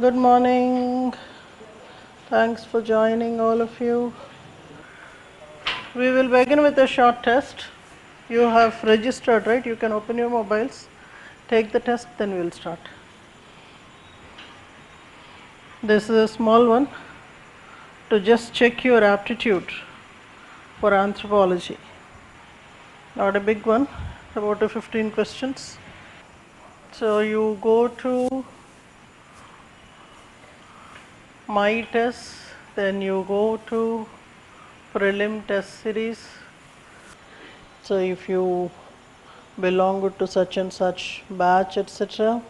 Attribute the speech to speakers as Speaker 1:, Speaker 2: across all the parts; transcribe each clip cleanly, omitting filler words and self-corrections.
Speaker 1: Good morning. Thanks for joining, all of you. We will begin with a short test. You have registered, right? You can open your mobiles, take the test, then we will start. This is a small one to just check your aptitude for anthropology. Not a big one, about 15 questions. So you go to My Test, then you go to Prelim Test Series. So if you belong to such and such batch, etc.,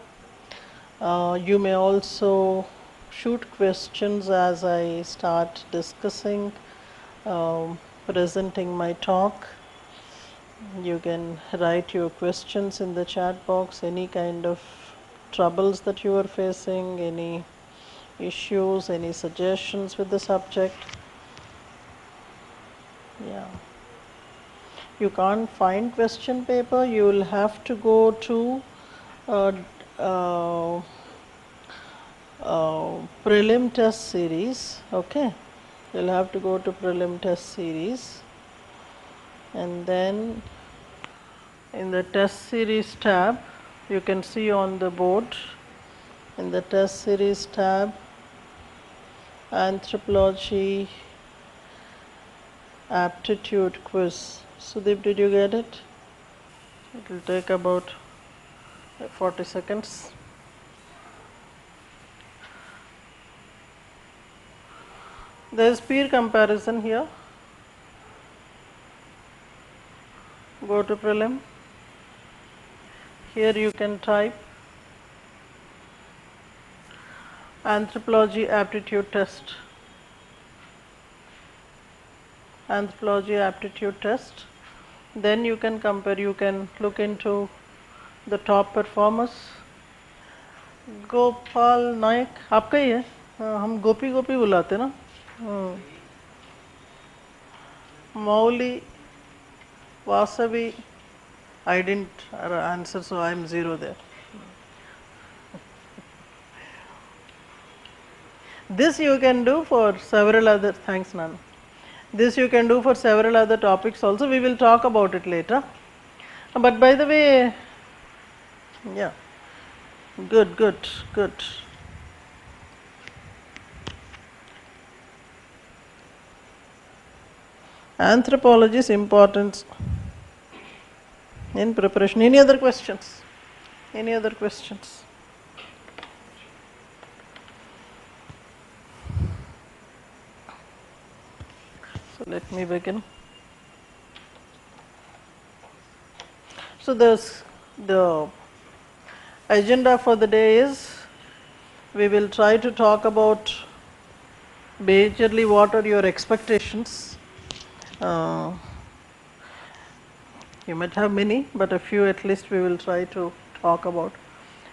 Speaker 1: you may also shoot questions as I start discussing, presenting my talk. You can write your questions in the chat box, any kind of troubles that you are facing, any issues, any suggestions with the subject. Yeah. You can't find question paper, you will have to go to uh, uh, prelim test series. Okay, you'll have to go to prelim test series, and then in the test series tab you can see on the board, in the test series tab, anthropology aptitude quiz. Sudeep, did you get it? It will take about 40 seconds. There is peer comparison here. Go to prelim. Here you can type anthropology aptitude test. Anthropology aptitude test. Then you can compare, you can look into the top performers. Gopal नायक आपका ही है, हम गोपी गोपी बुलाते ना. मौली Vasavi, I didn't answer, so I am 0 there. This you can do for several other, thanks Nan. This you can do for several other topics also, we will talk about it later. But by the way, yeah, good. Anthropology's importance in preparation. Any other questions? Any other questions? So let me begin. So the agenda for the day is, we will try to talk about majorly what are your expectations. You might have many, but a few at least we will try to talk about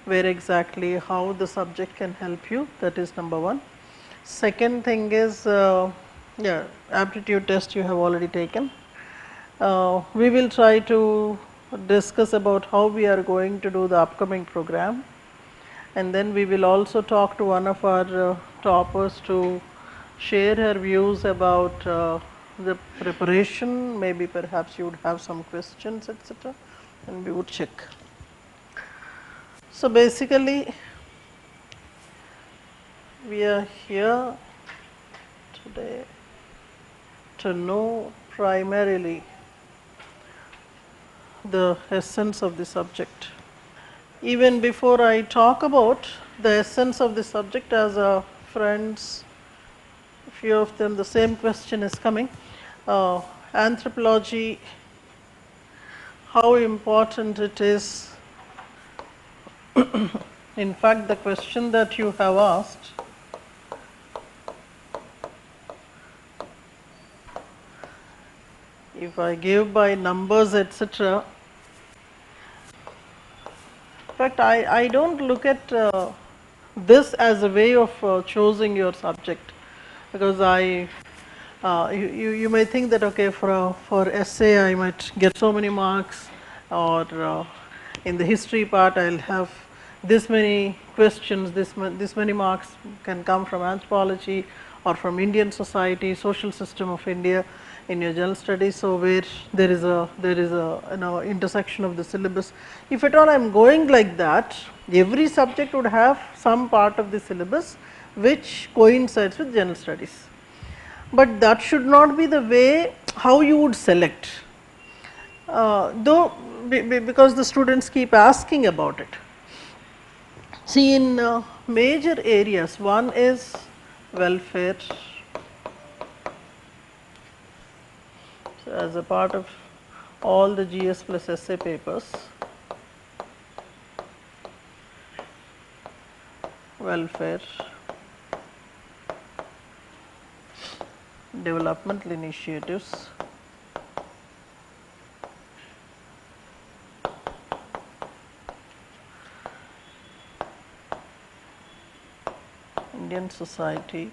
Speaker 1: where exactly how the subject can help you. That is number one. Second thing is, aptitude test you have already taken. We will try to discuss about how we are going to do the upcoming program, and then we will also talk to one of our toppers to share her views about the preparation. Maybe perhaps you would have some questions, etc., and we would check. So basically we are here today to know primarily the essence of the subject. Even before I talk about the essence of the subject, as friends, a few of them, the same question is coming. Anthropology, how important it is. In fact, the question that you have asked, if I give by numbers, etc. In fact, I don't look at this as a way of choosing your subject, because you may think that, okay, for essay I might get so many marks, or in the history part I'll have this many questions, this many marks can come from anthropology or from Indian society, social system of India in your general studies. So, where there is a intersection of the syllabus. If at all I am going like that, every subject would have some part of the syllabus which coincides with general studies, but that should not be the way how you would select, though because the students keep asking about it. See, in major areas, one is welfare. So, as a part of all the GS plus essay papers, welfare, developmental initiatives, Indian society,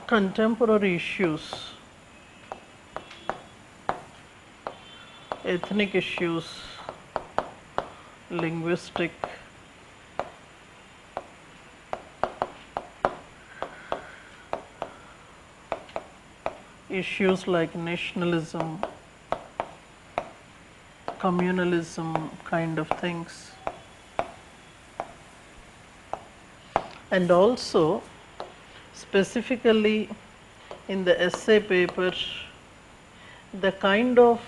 Speaker 1: contemporary issues, ethnic issues, linguistic, issues like nationalism, communalism kind of things, and also specifically in the essay paper, the kind of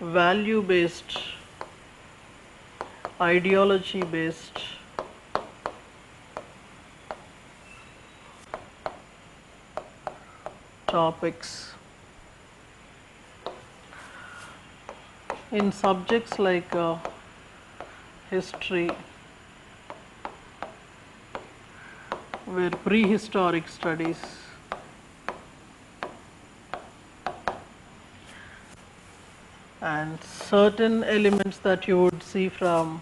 Speaker 1: value based, ideology based topics in subjects like history, where prehistoric studies, and certain elements that you would see from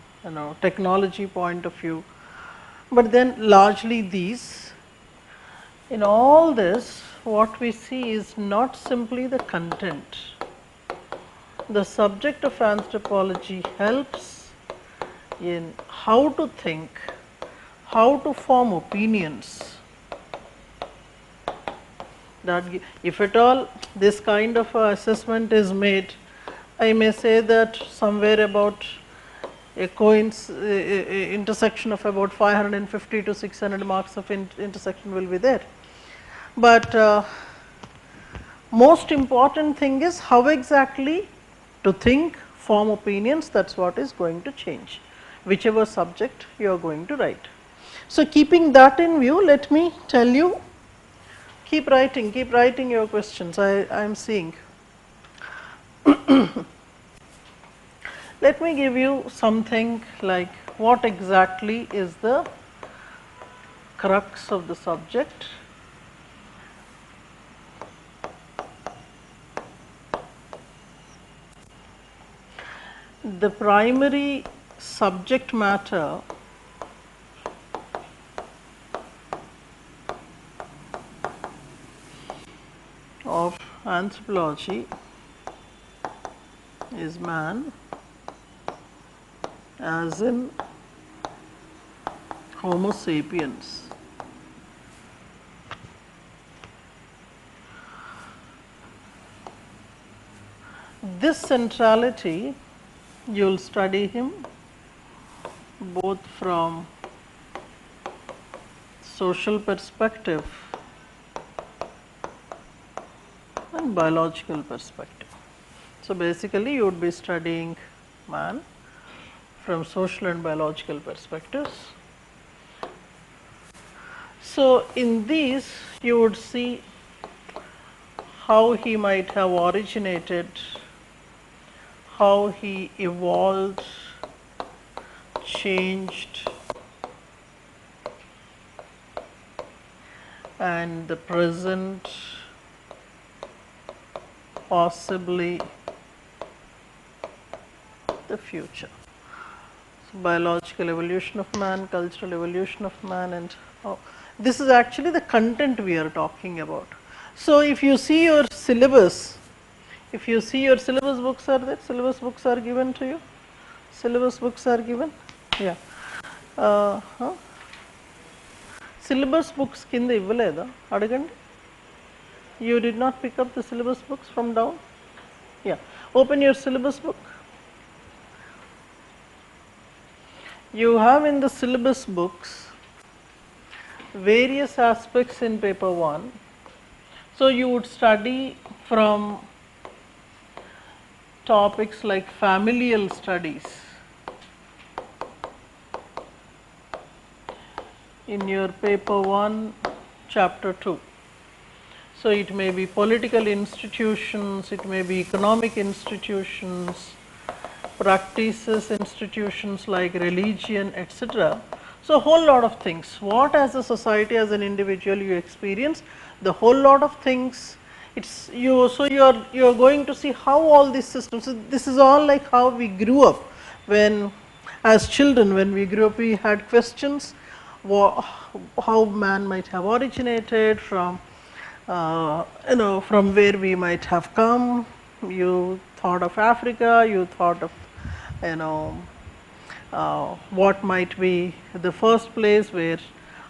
Speaker 1: technology point of view, but then largely these. In all this, what we see is not simply the content. The subject of anthropology helps in how to think, how to form opinions. That if at all this kind of assessment is made, I may say that somewhere about a intersection of about 550 to 600 marks of intersection will be there. But most important thing is how exactly to think, form opinions. That is what is going to change, whichever subject you are going to write. So, keeping that in view, let me tell you, keep writing your questions. I am seeing. Let me give you something like what exactly is the crux of the subject. The primary subject matter of anthropology is man, as in Homo sapiens. This centrality, you will study him both from social perspective and biological perspective. So, basically you would be studying man from social and biological perspectives. So, in these you would see how he might have originated, how he evolved, changed, and the present, possibly the future. So, biological evolution of man, cultural evolution of man, and this is actually the content we are talking about. So, if you see your syllabus, If you see your syllabus books are there, syllabus books are given to you, syllabus books are given, yeah. Huh? Syllabus books కింద ఇవ్వలేదా అడగండి. You did not pick up the syllabus books from down? Yeah. Open your syllabus book. You have in the syllabus books various aspects in paper 1. So you would study from topics like familial studies in your paper 1 chapter 2. So it may be political institutions, it may be economic institutions, practices institutions like religion, etc. So a whole lot of things. What as a society, as an individual you experience, the whole lot of things. It's you. So you are going to see how all these systems. So this is all like how we grew up. When as children, when we grew up, we had questions. How man might have originated from. From where we might have come. You thought of Africa, you thought of, what might be the first place where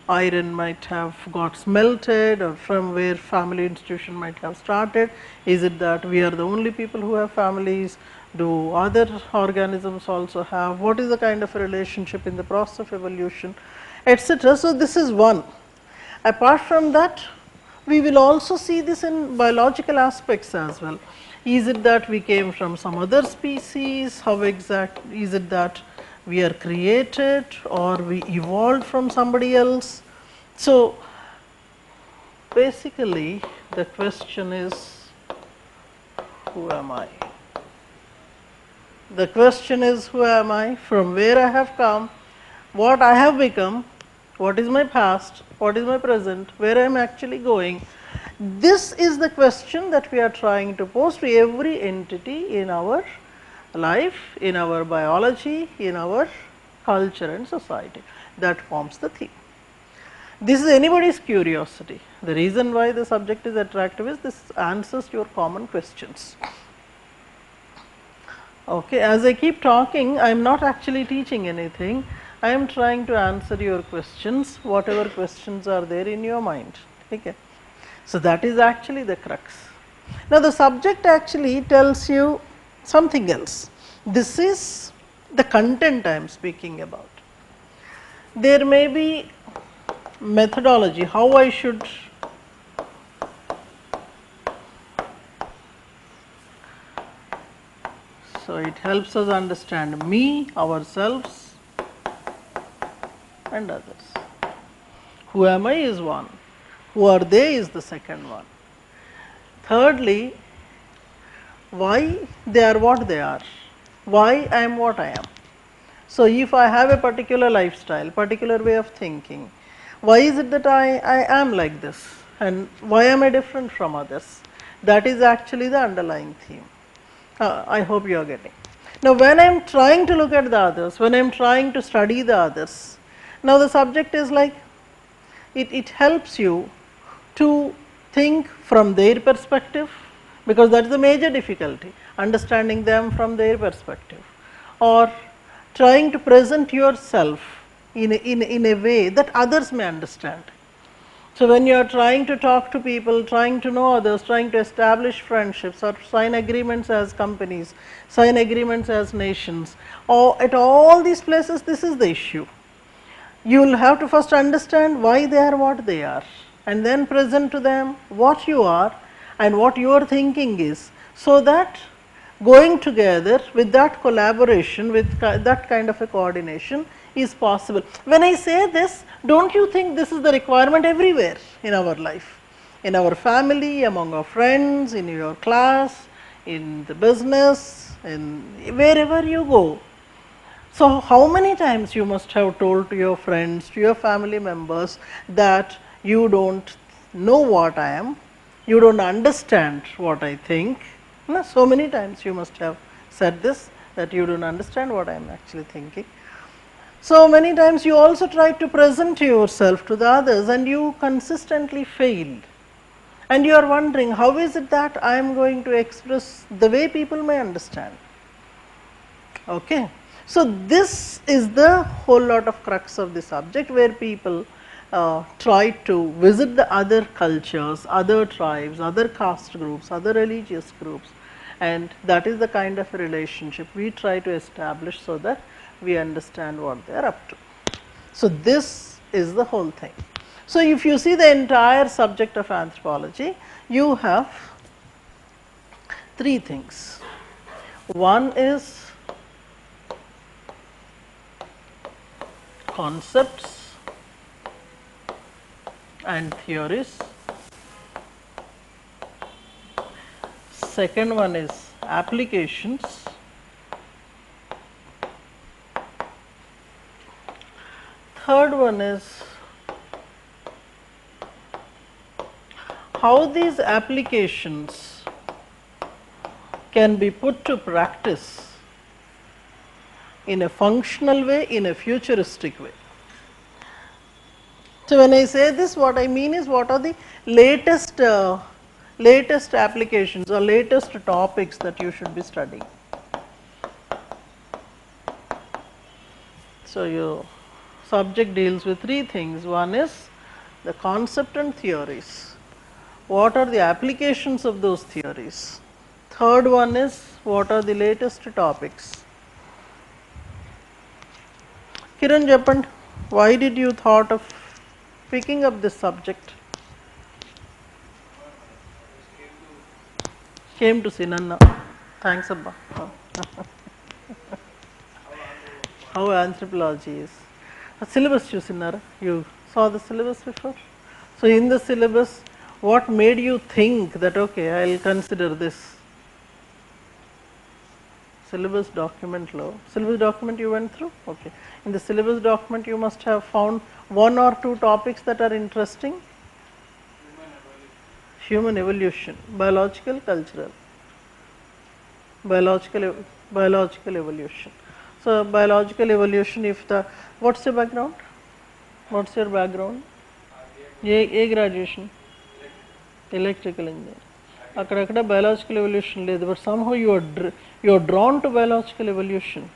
Speaker 1: iron might have got smelted, or from where family institution might have started. Is it that we are the only people who have families? Do other organisms also have? What is the kind of relationship in the process of evolution, etc. So this is one. Apart from that, we will also see this in biological aspects as well. Is it that we came from some other species? How exact is it that we are created or we evolved from somebody else? So basically the question is, who am I? The question is, who am I? From where I have come? What I have become? What is my past? What is my present? Where I am actually going? This is the question that we are trying to pose to every entity in our life, in our biology, in our culture and society. That forms the theme. This is anybody's curiosity. The reason why the subject is attractive is this answers your common questions. Okay, as I keep talking, I am not actually teaching anything. I am trying to answer your questions, whatever questions are there in your mind. Okay. So that is actually the crux. Now the subject actually tells you something else. This is the content I am speaking about. There may be methodology, how I should so it helps us understand me, ourselves and others. Who am I is one. Who are they is the second one. Thirdly, why they are what they are. Why I am what I am. So if I have a particular lifestyle, particular way of thinking, why is it that I am like this, and why am I different from others? That is actually the underlying theme. I hope you are getting. Now when I am trying to look at the others, when I am trying to study the others, now the subject is like, it helps you to think from their perspective, because that is the major difficulty, understanding them from their perspective, or trying to present yourself in a way that others may understand. So when you are trying to talk to people, trying to know others, trying to establish friendships or sign agreements as companies, sign agreements as nations, or at all these places, this is the issue. You will have to first understand why they are what they are, and then present to them what you are and what your thinking is, so that going together with that collaboration, with that kind of a coordination is possible. When I say this, don't you think this is the requirement everywhere in our life, in our family, among our friends, in your class, in the business, in wherever you go. So how many times you must have told to your friends, to your family members, that you don't know what I am, you don't understand what I think. So many times you must have said this, that you don't understand what I am actually thinking. So many times you also try to present yourself to the others and you consistently fail. And you are wondering, how is it that I am going to express the way people may understand? Okay. So, this is the whole lot of crux of the subject, where people try to visit the other cultures, other tribes, other caste groups, other religious groups, and that is the kind of relationship we try to establish so that we understand what they are up to. So, this is the whole thing. So, if you see the entire subject of anthropology, you have three things. One is concepts and theories. Second one is applications. Third one is how these applications can be put to practice in a functional way, in a futuristic way. So, when I say this, what I mean is, what are the latest applications or latest topics that you should be studying. So, your subject deals with three things. One is the concept and theories. What are the applications of those theories? Third one is, what are the latest topics? Kiran Japan, why did you thought of picking up this subject? Came to Sinanna. Thanks Abba. How anthropology is. A syllabus chusinnara. You saw the syllabus before? So, in the syllabus, what made you think that, okay, I will consider this? Syllabus document syllabus document you went through? Okay. In the syllabus document, you must have found one or two topics that are interesting. Human evolution, biological, cultural, biological evolution. So, biological evolution, if the, what's your background? What's your background? A graduation? Electrical engineer. Akkada biological evolution ledu, but somehow you are drawn to biological evolution.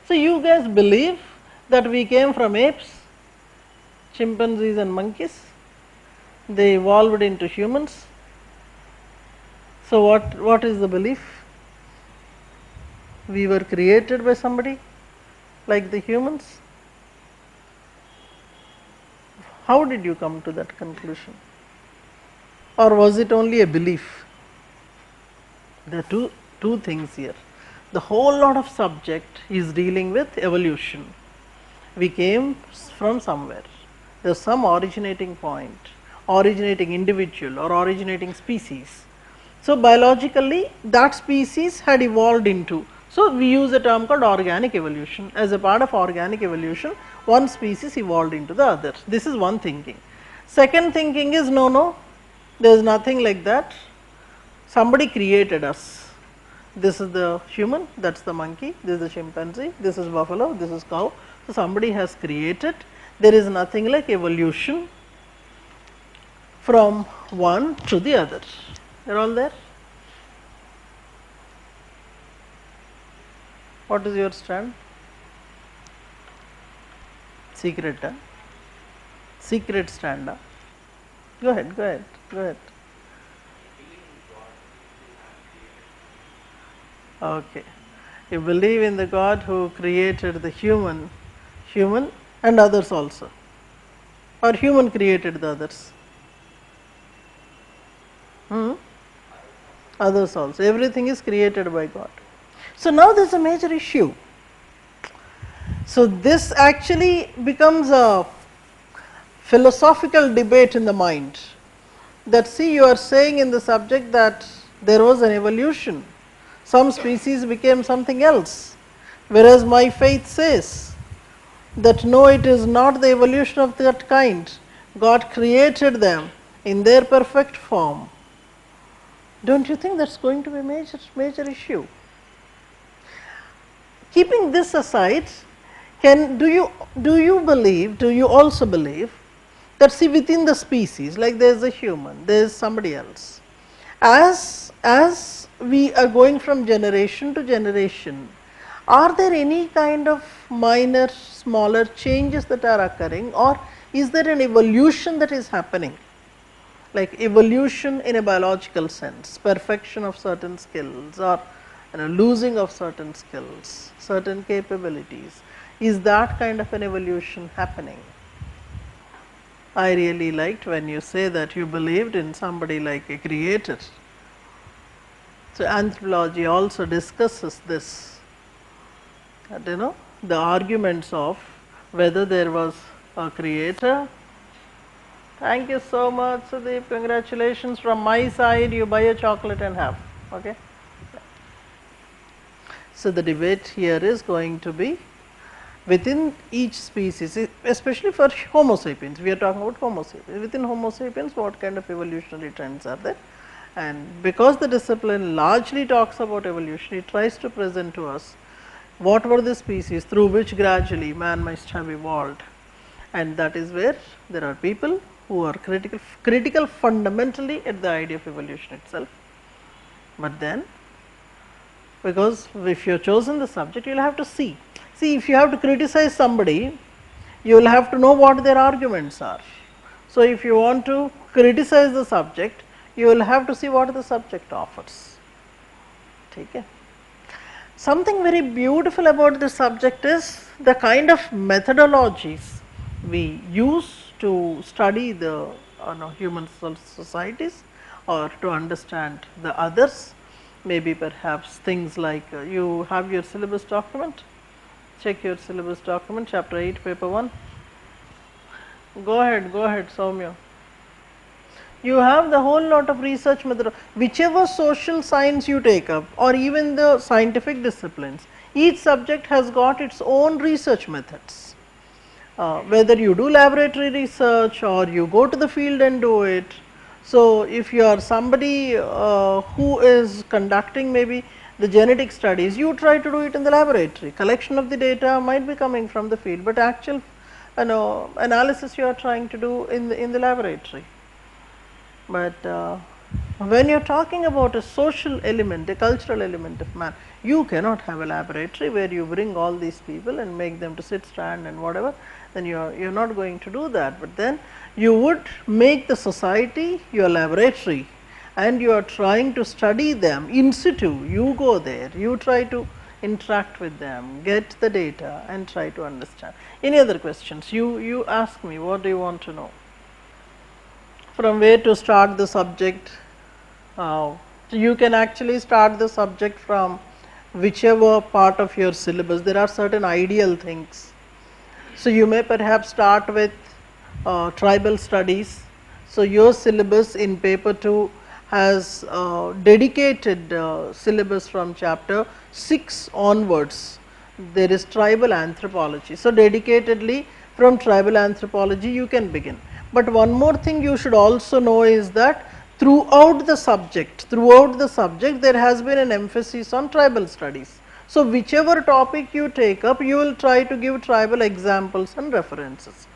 Speaker 1: So, you guys believe that we came from apes, chimpanzees and monkeys, they evolved into humans. So, what is the belief? We were created by somebody like the humans. How did you come to that conclusion? Or was it only a belief? There are two things here. The whole lot of subject is dealing with evolution. We came from somewhere. There is some originating point, originating individual or originating species. So, biologically that species had evolved into. So, we use a term called organic evolution. As a part of organic evolution, one species evolved into the other. This is one thinking. Second thinking is, no, there is nothing like that. Somebody created us. This is the human, that is the monkey, this is the chimpanzee, this is buffalo, this is cow. So, somebody has created. There is nothing like evolution from one to the other. You are all there? What is your stand? Secret, huh? Secret stand. Huh? Go ahead. Okay. You believe in the God who created the human and others also, or human created the others? Others also. Everything is created by God. So, now there is a major issue. So, this actually becomes a philosophical debate in the mind, that see, you are saying in the subject that there was an evolution, some species became something else, whereas my faith says that no, it is not the evolution of that kind. God created them in their perfect form. Don't you think that is going to be a major issue? Keeping this aside, do you believe, do you also believe that, see, within the species, like there is a human, there is somebody else, as we are going from generation to generation, are there any kind of minor smaller changes that are occurring, or is there an evolution that is happening, like evolution in a biological sense, perfection of certain skills, or losing of certain skills, certain capabilities? Is that kind of an evolution happening? I really liked when you say that you believed in somebody like a creator. So, anthropology also discusses this, that the arguments of whether there was a creator. Thank you so much, Sudeep. Congratulations from my side. You buy a chocolate and have. Okay. So, the debate here is going to be within each species, especially for Homo sapiens. We are talking about Homo sapiens. Within Homo sapiens, what kind of evolutionary trends are there? And because the discipline largely talks about evolution, it tries to present to us what were the species through which gradually man must have evolved. And that is where there are people who are critical fundamentally at the idea of evolution itself. But then, because if you have chosen the subject, you will have to see. See, if you have to criticize somebody, you will have to know what their arguments are. So, if you want to criticize the subject, you will have to see what the subject offers. Okay. Something very beautiful about this subject is the kind of methodologies we use to study the human societies, or to understand the others. Maybe perhaps things like you have your syllabus document, check your syllabus document, chapter 8, paper 1. Go ahead, Soumya. You have the whole lot of research method, whichever social science you take up, or even the scientific disciplines, each subject has got its own research methods. Whether you do laboratory research or you go to the field and do it. So, if you are somebody who is conducting maybe the genetic studies, you try to do it in the laboratory. Collection of the data might be coming from the field, but actual analysis you are trying to do in the laboratory. But when you are talking about a social element, a cultural element of man, you cannot have a laboratory where you bring all these people and make them to sit, stand and whatever, then you are not going to do that. But then you would make the society your laboratory, and you are trying to study them in situ. You go there, you try to interact with them, get the data and try to understand. Any other questions? You ask me, what do you want to know? From where to start the subject? You can actually start the subject from whichever part of your syllabus. There are certain ideal things. So, you may perhaps start with tribal studies. So, your syllabus in paper 2 has dedicated syllabus from chapter 6 onwards. There is tribal anthropology. So, dedicatedly from tribal anthropology you can begin. But one more thing you should also know is that throughout the subject there has been an emphasis on tribal studies. So, whichever topic you take up, you will try to give tribal examples and references.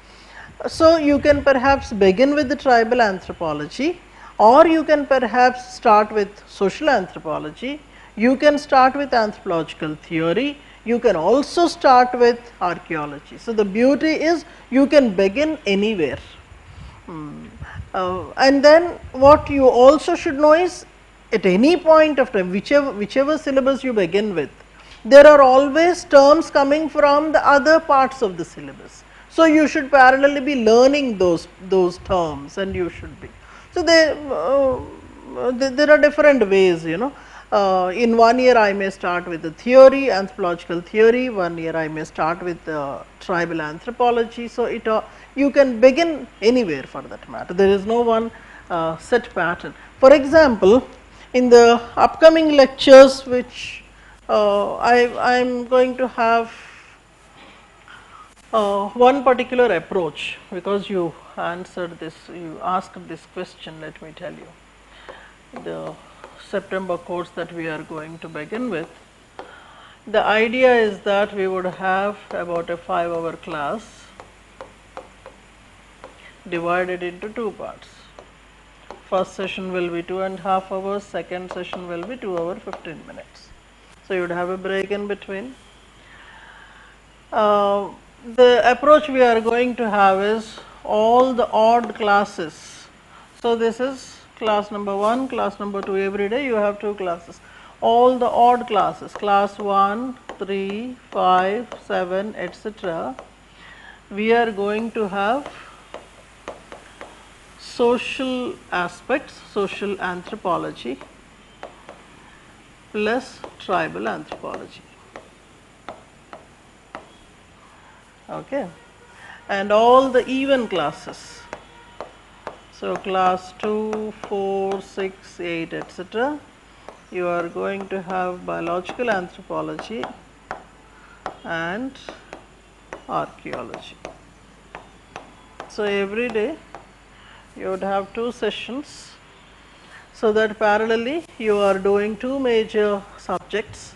Speaker 1: So, you can perhaps begin with the tribal anthropology, or you can perhaps start with social anthropology, you can start with anthropological theory, you can also start with archaeology. So, the beauty is you can begin anywhere. And then what you also should know is, at any point of time, whichever syllabus you begin with, there are always terms coming from the other parts of the syllabus. So, you should parallelly be learning those terms, and you should be. So, there are different ways, in 1 year I may start with the theory, anthropological theory, 1 year I may start with tribal anthropology. So, you can begin anywhere for that matter. There is no one set pattern. For example, in the upcoming lectures which I am going to have one particular approach, because you answered this, you asked this question, let me tell you. The September course that we are going to begin with, The idea is that we would have about a 5-hour class divided into 2 parts. First session will be 2.5 hours, second session will be 2 hours 15 minutes. So you would have a break in between. The approach we are going to have is all the odd classes. So this is class number 1, class number 2, every day you have 2 classes. All the odd classes, class 1, 3, 5, 7, etc. we are going to have social aspects, social anthropology plus tribal anthropology. Okay. And all the even classes. So class 2, 4, 6, 8, etc. you are going to have biological anthropology and archaeology. So every day you would have 2 sessions, so that parallelly you are doing 2 major subjects,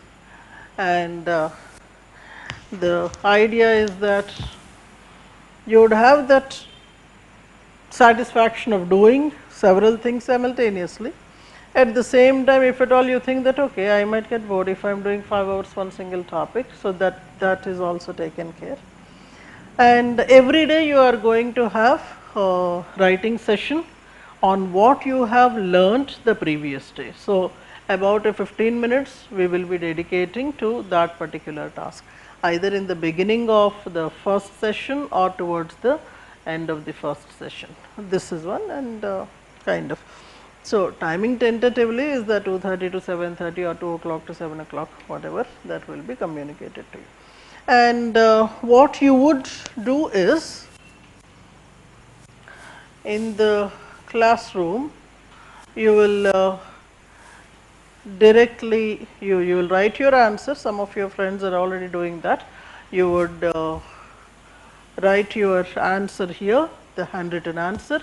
Speaker 1: and the idea is that you would have that satisfaction of doing several things simultaneously. At the same time, if at all you think that okay, I might get bored if I am doing 5 hours one single topic, so that is also taken care. And every day you are going to have a writing session on what you have learnt the previous day. So about a 15 minutes we will be dedicating to that particular task, either in the beginning of the first session or towards the end of the first session. This is one, and kind of. So timing tentatively is the 2:30 to 7:30 or 2 o'clock to 7 o'clock, whatever, that will be communicated to you. And what you would do is, in the classroom you will directly you will write your answer. Some of your friends are already doing that. You would write your answer here, the handwritten answer.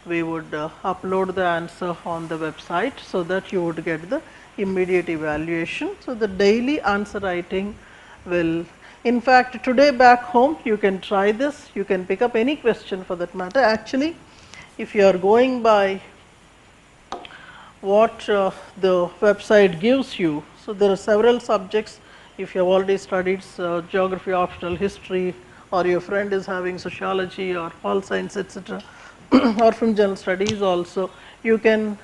Speaker 1: We would upload the answer on the website, so that you would get the immediate evaluation. So the daily answer writing will, in fact, today back home you can try this. You can pick up any question for that matter. Actually, if you are going by what the website gives you, so there are several subjects. If you have already studied geography optional, history, or your friend is having sociology or pol science, etc., or from general studies also, you can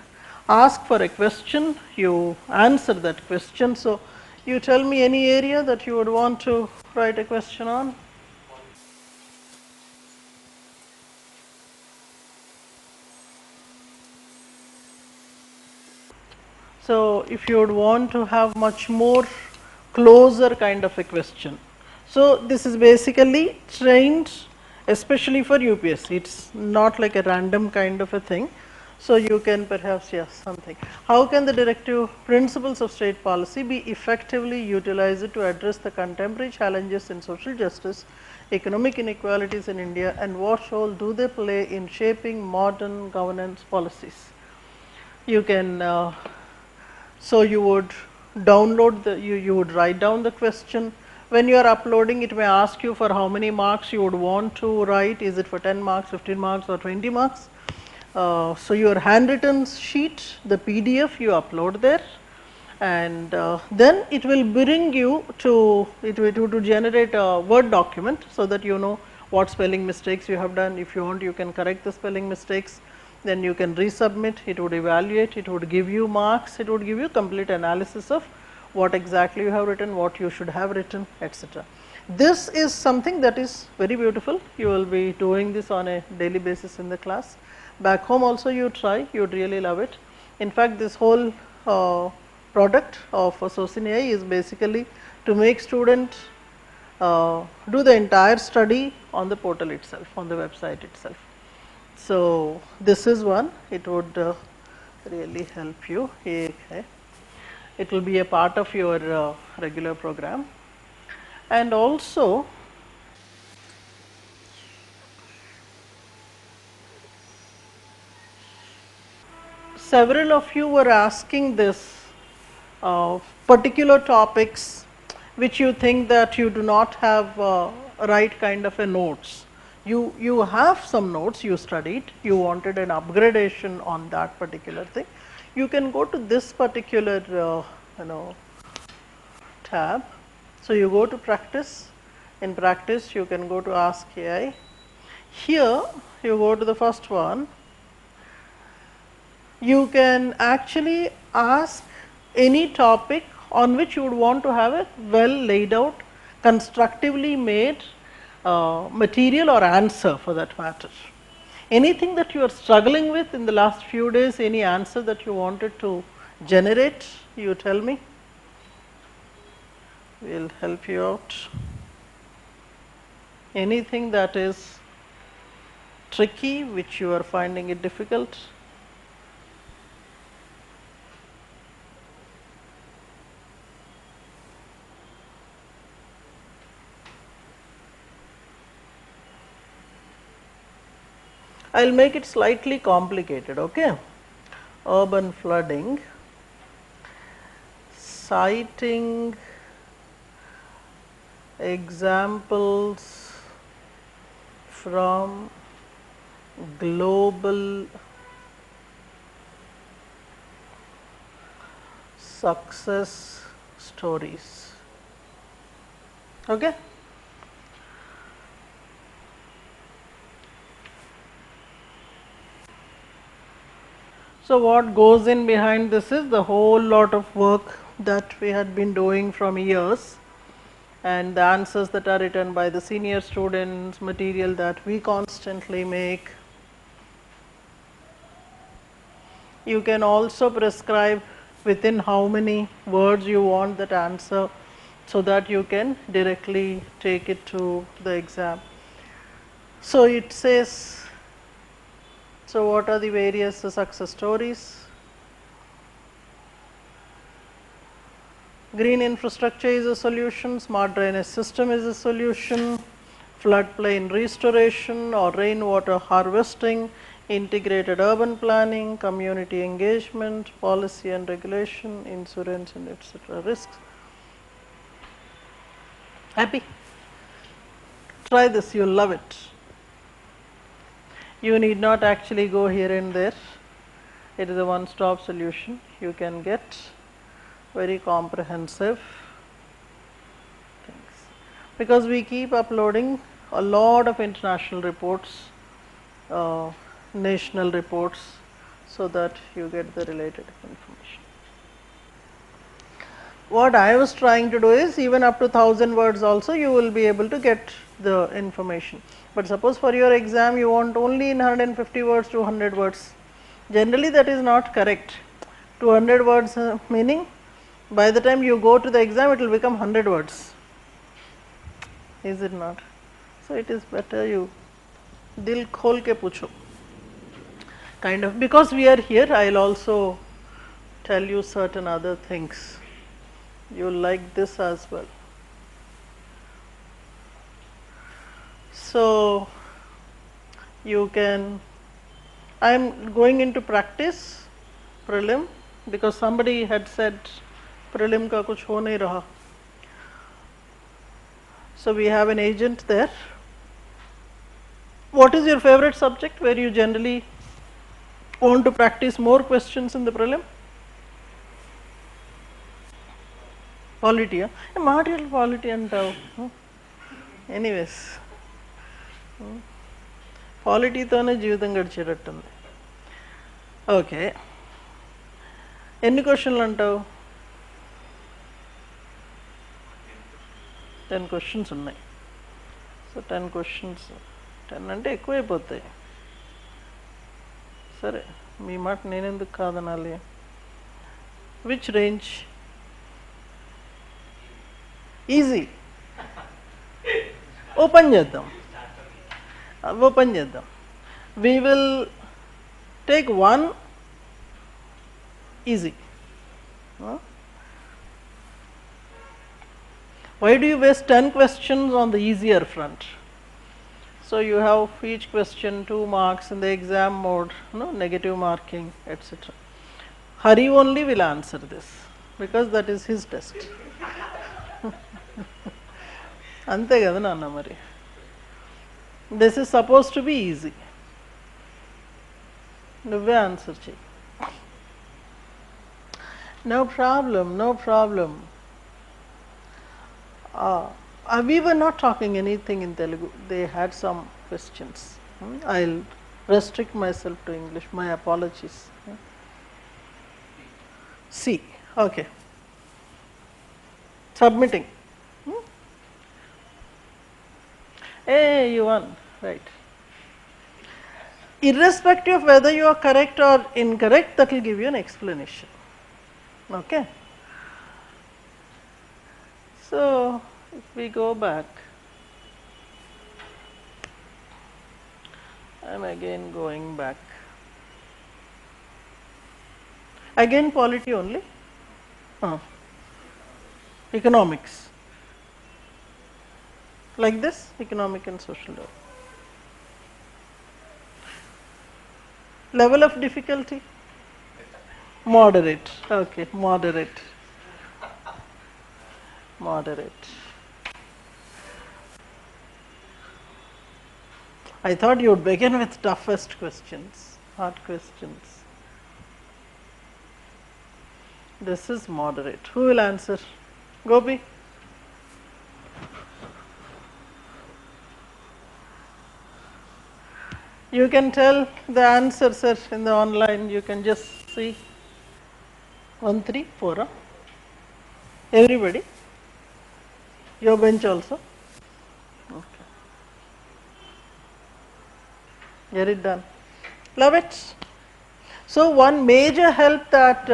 Speaker 1: ask for a question, you answer that question. So you tell me any area that you would want to write a question on. So if you would want to have much more closer kind of a question. So this is basically trained especially for UPSC. It's not like a random kind of a thing. So you can perhaps, yes, something. How can the directive principles of state policy be effectively utilized to address the contemporary challenges in social justice, economic inequalities in India, and what role do they play in shaping modern governance policies? You can so you would download you would write down the question. When you are uploading, it may ask you for how many marks you would want to write. Is it for 10 marks, 15 marks, or 20 marks? So your handwritten sheet, the PDF, you upload there, and then it will bring you to to generate a Word document, so that you know what spelling mistakes you have done. If you want, you can correct the spelling mistakes. Then you can resubmit, it would evaluate, it would give you marks, it would give you complete analysis of what exactly you have written, what you should have written, etc. This is something that is very beautiful. You will be doing this on a daily basis in the class. Back home also you try, you would really love it. In fact, this whole product of Sosin AI is basically to make students do the entire study on the portal itself, on the website itself. So this is one, it would really help you. Okay. It will be a part of your regular program. And also, several of you were asking this particular topics which you think that you do not have right kind of a notes. You have some notes you studied, you wanted an upgradation on that particular thing. You can go to this particular tab. So you go to practice. In practice, you can go to Ask AI. Here, you go to the first one. You can actually ask any topic on which you would want to have a well laid out, constructively made material or answer for that matter. Anything that you are struggling with in the last few days, any answer that you wanted to generate, you tell me. We will help you out. Anything that is tricky, which you are finding it difficult. I will make it slightly complicated, okay. Urban flooding, citing examples from global success stories, okay. So what goes in behind this is the whole lot of work that we had been doing from years, and the answers that are written by the senior students, material that we constantly make. You can also prescribe within how many words you want that answer, so that you can directly take it to the exam. So it says, so what are the various success stories? Green infrastructure is a solution, smart drainage system is a solution, floodplain restoration or rainwater harvesting, integrated urban planning, community engagement, policy and regulation, insurance and etc. risks. Happy? Try this, you'll love it. You need not actually go here and there. It is a one-stop solution. You can get very comprehensive things. Because we keep uploading a lot of international reports, national reports, so that you get the related information. What I was trying to do is, even up to 1000 words also you will be able to get the information. But suppose for your exam you want only in 150 words, 200 words. Generally that is not correct. 200 words meaning by the time you go to the exam it will become 100 words. Is it not? So it is better you dil khol ke pucho. Kind of, because we are here, I will also tell you certain other things. You will like this as well. So you can, I am going into practice prelim, because somebody had said prelim ka kuch ho nahi raha. So we have an agent there. What is your favorite subject where you generally want to practice more questions in the prelim? Polity, material polity antavu. Anyways, polity tone జీవితం గడిచేటట్టుంది. Okay, ఎన్ని క్వశ్చన్లు అంటావు? 10 questions ఉన్నాయి. So 10 questions, 10 అంటే ఎక్కువైపోతాయి. సరే, మీ మాట నేనెందుకు కాదనాలి? Which range? ఈజీ. ఓపెన్ చేద్దాం, ఓపెన్ చేద్దాం. We will take one easy. Why do you waste 10 questions on the easier front? So you have each question 2 marks in the exam mode, negative marking, etc. Hari only will answer this, because that is his test. అంతే కదా నాన్న మరి. This is suppose to be easy. నువ్వే answer చెయ్యి. No problem, no problem. We were not talking anything in Telugu. They had some questions. I'll restrict myself to English. My apologies. C. Okay. Submitting. Hey, you won. Right. Irrespective of whether you are correct or incorrect, that will give you an explanation. Okay. So, if we go back, I am again going back. Again polity only. Economics. Like this, economic and social development. Level of difficulty? Moderate. Okay, moderate. Moderate. I thought you would begin with toughest questions, hard questions. This is moderate. Who will answer? Gopi? You can tell the answer, sir, in the online. You can just see 1, 3, 4. Huh? Everybody? Your bench also? Okay. Get it done. Love it. So, one major help that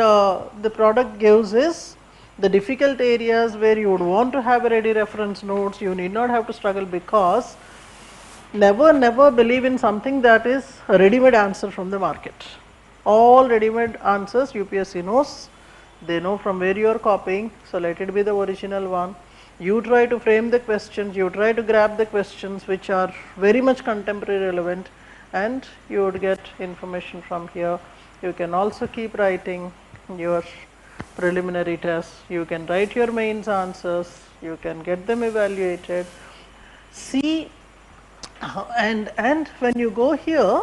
Speaker 1: the product gives is the difficult areas where you would want to have a ready reference notes. You need not have to struggle, because never believe in something that is a ready-made answer from the market. All ready-made answers UPSC knows. They know from where you are copying, so let it be the original one. You try to frame the questions, you try to grab the questions which are very much contemporary relevant, and you would get information from here. You can also keep writing your preliminary tests, you can write your mains answers, you can get them evaluated. See, and when you go here,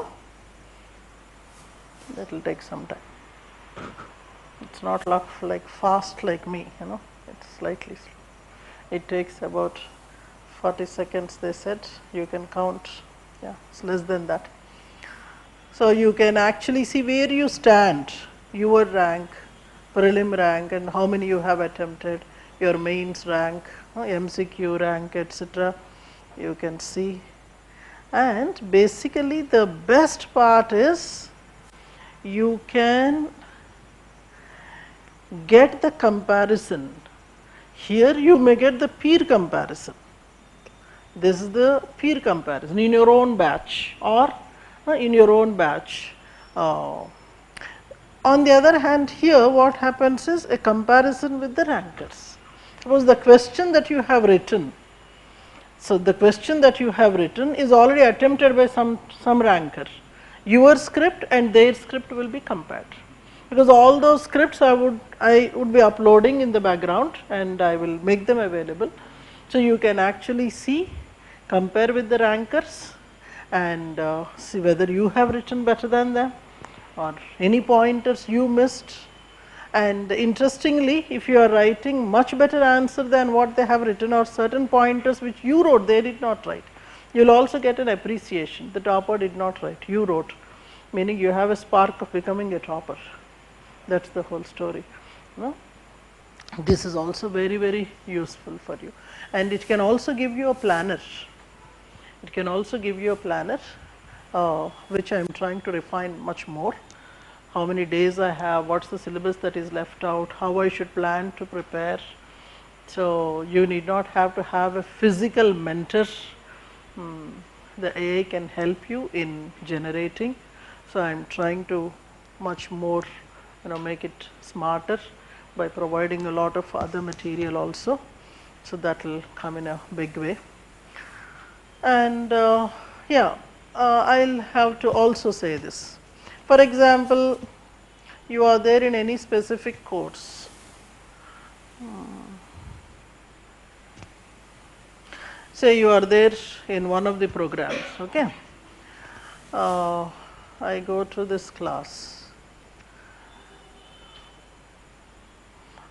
Speaker 1: that will take some time. It's not like fast like me, it's slightly slow. It takes about 40 seconds, they said. You can count, yeah, it's less than that. So, you can actually see where you stand, your rank, prelim rank, and how many you have attempted, your mains rank, MCQ rank, etc. You can see. And basically the best part is you can get the comparison. Here you may get the peer comparison. This is the peer comparison in your own batch or in your own batch. On the other hand, here what happens is a comparison with the rankers. Suppose the question that you have written, so the question that you have written is already attempted by some ranker. Your script and their script will be compared, because all those scripts I would be uploading in the background, and I will make them available. So, you can actually see, compare with the rankers, and see whether you have written better than them or any pointers you missed. And interestingly, if you are writing much better answer than what they have written, or certain pointers which you wrote they did not write, you will also get an appreciation. The topper did not write, you wrote, meaning you have a spark of becoming a topper. That is the whole story. This is also very useful for you, and it can also give you a planner. It can also give you a planner, which I am trying to refine much more. How many days I have, what is the syllabus that is left out, how I should plan to prepare. So, you need not have to have a physical mentor. The AI can help you in generating. So, I am trying to much more make it smarter by providing a lot of other material also. So, that will come in a big way. And yeah, I'll have to also say this. For example, you are there in any specific course, say you are there in one of the programs, okay. I go to this class.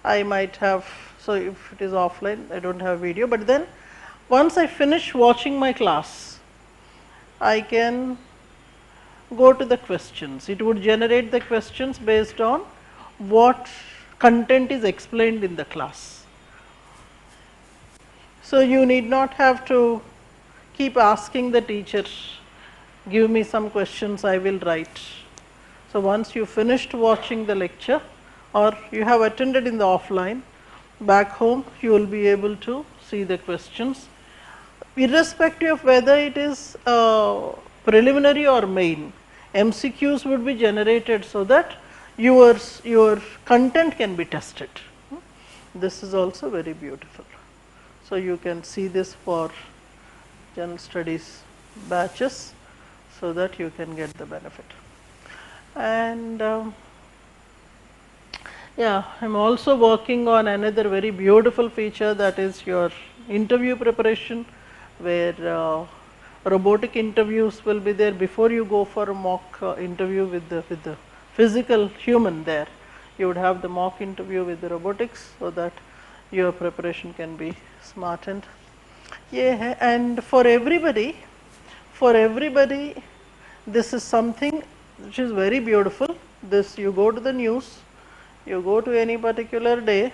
Speaker 1: I might have, so if it is offline, I don't have video, but then once I finish watching my class, I can go to the questions. It would generate the questions based on what content is explained in the class. So you need not have to keep asking the teacher, give me some questions, I will write. So once you finished watching the lecture or you have attended in the offline, back home you will be able to see the questions, irrespective of whether it is preliminary or main. MCQs would be generated so that your content can be tested. This is also very beautiful. So you can see this for general studies batches so that you can get the benefit. And yeah, I am also working on another very beautiful feature, that is your interview preparation, where robotic interviews will be there before you go for a mock interview with the physical human there. You would have the mock interview with the robotics so that your preparation can be smartened. Yeah, and for everybody, this is something which is very beautiful. This, you go to the news, you go to any particular day,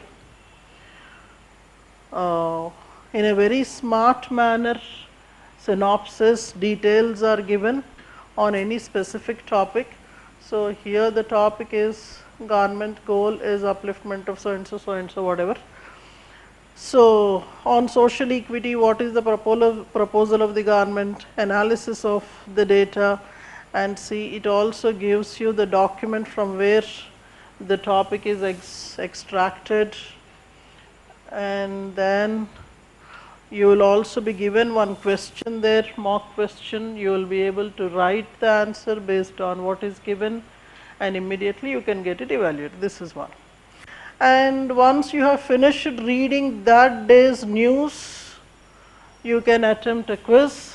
Speaker 1: in a very smart manner, synopsis, details are given on any specific topic. So here the topic is government goal is upliftment of so and so, whatever. So on social equity, what is the proposal of the government, analysis of the data, and see, it also gives you the document from where the topic is extracted, and then you will also be given one question there, mock question. You will be able to write the answer based on what is given, and immediately you can get it evaluated. This is one. And once you have finished reading that day's news, you can attempt a quiz,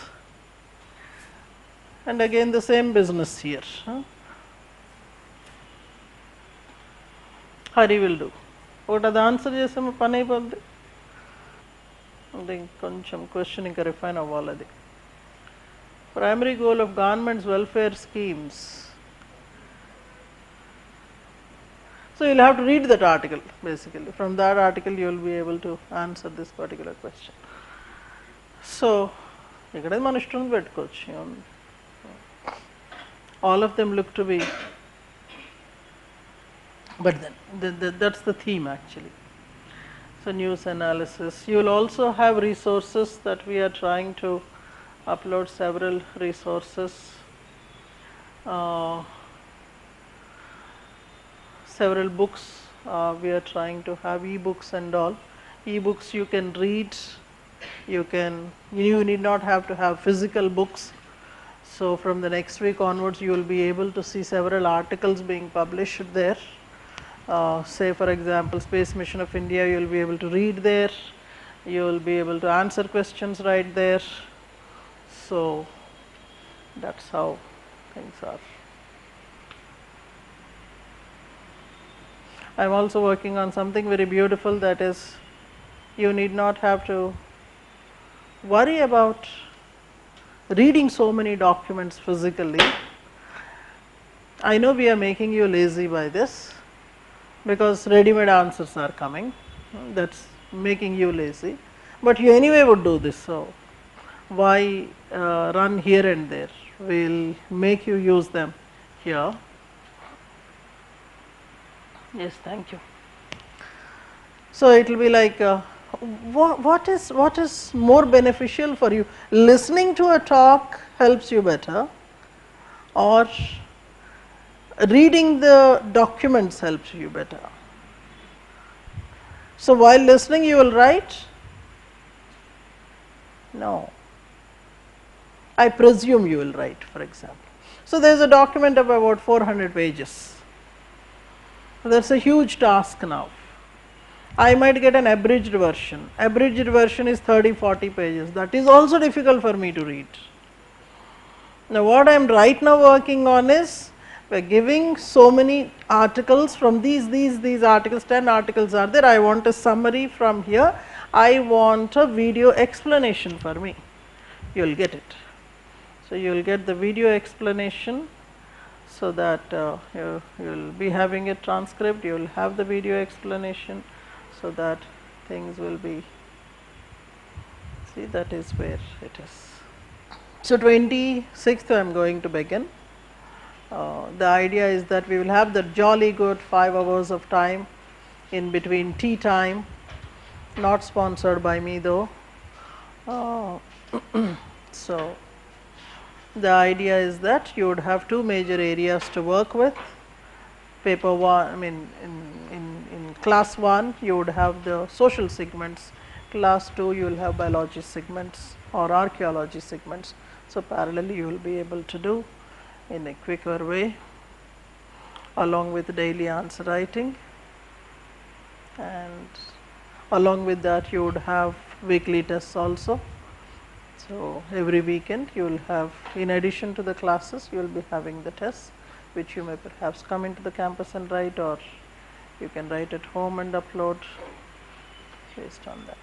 Speaker 1: and again the same business here. Hari will do. What are the answer chesam pani ayipoddi. కొంచెం question ఇంకా refine అవ్వాలి. అది primary goal of governments welfare schemes. So you will have to read that article basically. From that article you will be able to answer this particular question. So ikkada mana ishtam pettukochu. All of them look to be, but then that's the theme actually. So news analysis. You will also have resources that we are trying to upload, several resources. Several books, we are trying to have e-books and all. E-books you can read, you need not have to have physical books. So from the next week onwards you will be able to see several articles being published there. Say for example, Space Mission of India, you will be able to read there, you will be able to answer questions right there. So that's how things are. I am also working on something very beautiful, that is, you need not have to worry about reading so many documents physically. I know we are making you lazy by this because ready-made answers are coming, that's making you lazy, but you anyway would do this. So why run here and there? We will make you use them here. Yes, thank you. So it will be like, what is more beneficial for you? Listening to a talk helps you better, or reading the documents helps you better? So while listening you will write? No. I presume you will write, for example. So there is a document of about 400 pages. That's a huge task now. I might get an abridged version. Abridged version is 30-40 pages. That is also difficult for me to read. Now what I am right now working on is, we are giving so many articles from these articles, 10 articles are there. I want a summary from here. I want a video explanation for me. You will get it. So you will get the video explanation, so that you will be having a transcript, you will have the video explanation, so that things will be, see, that is where it is. So 26th I am going to begin. The idea is that we will have the jolly good 5 hours of time in between tea time, not sponsored by me though. So the idea is that you would have 2 major areas to work with. Paper 1, I mean in class 1 you would have the social segments, class 2 you will have biology segments or archaeology segments. So parallelly you will be able to do in a quicker way, along with daily answer writing, and along with that you would have weekly tests also. So every weekend you will have, in addition to the classes, you will be having the tests, which you may perhaps come into the campus and write, or you can write at home and upload based on that.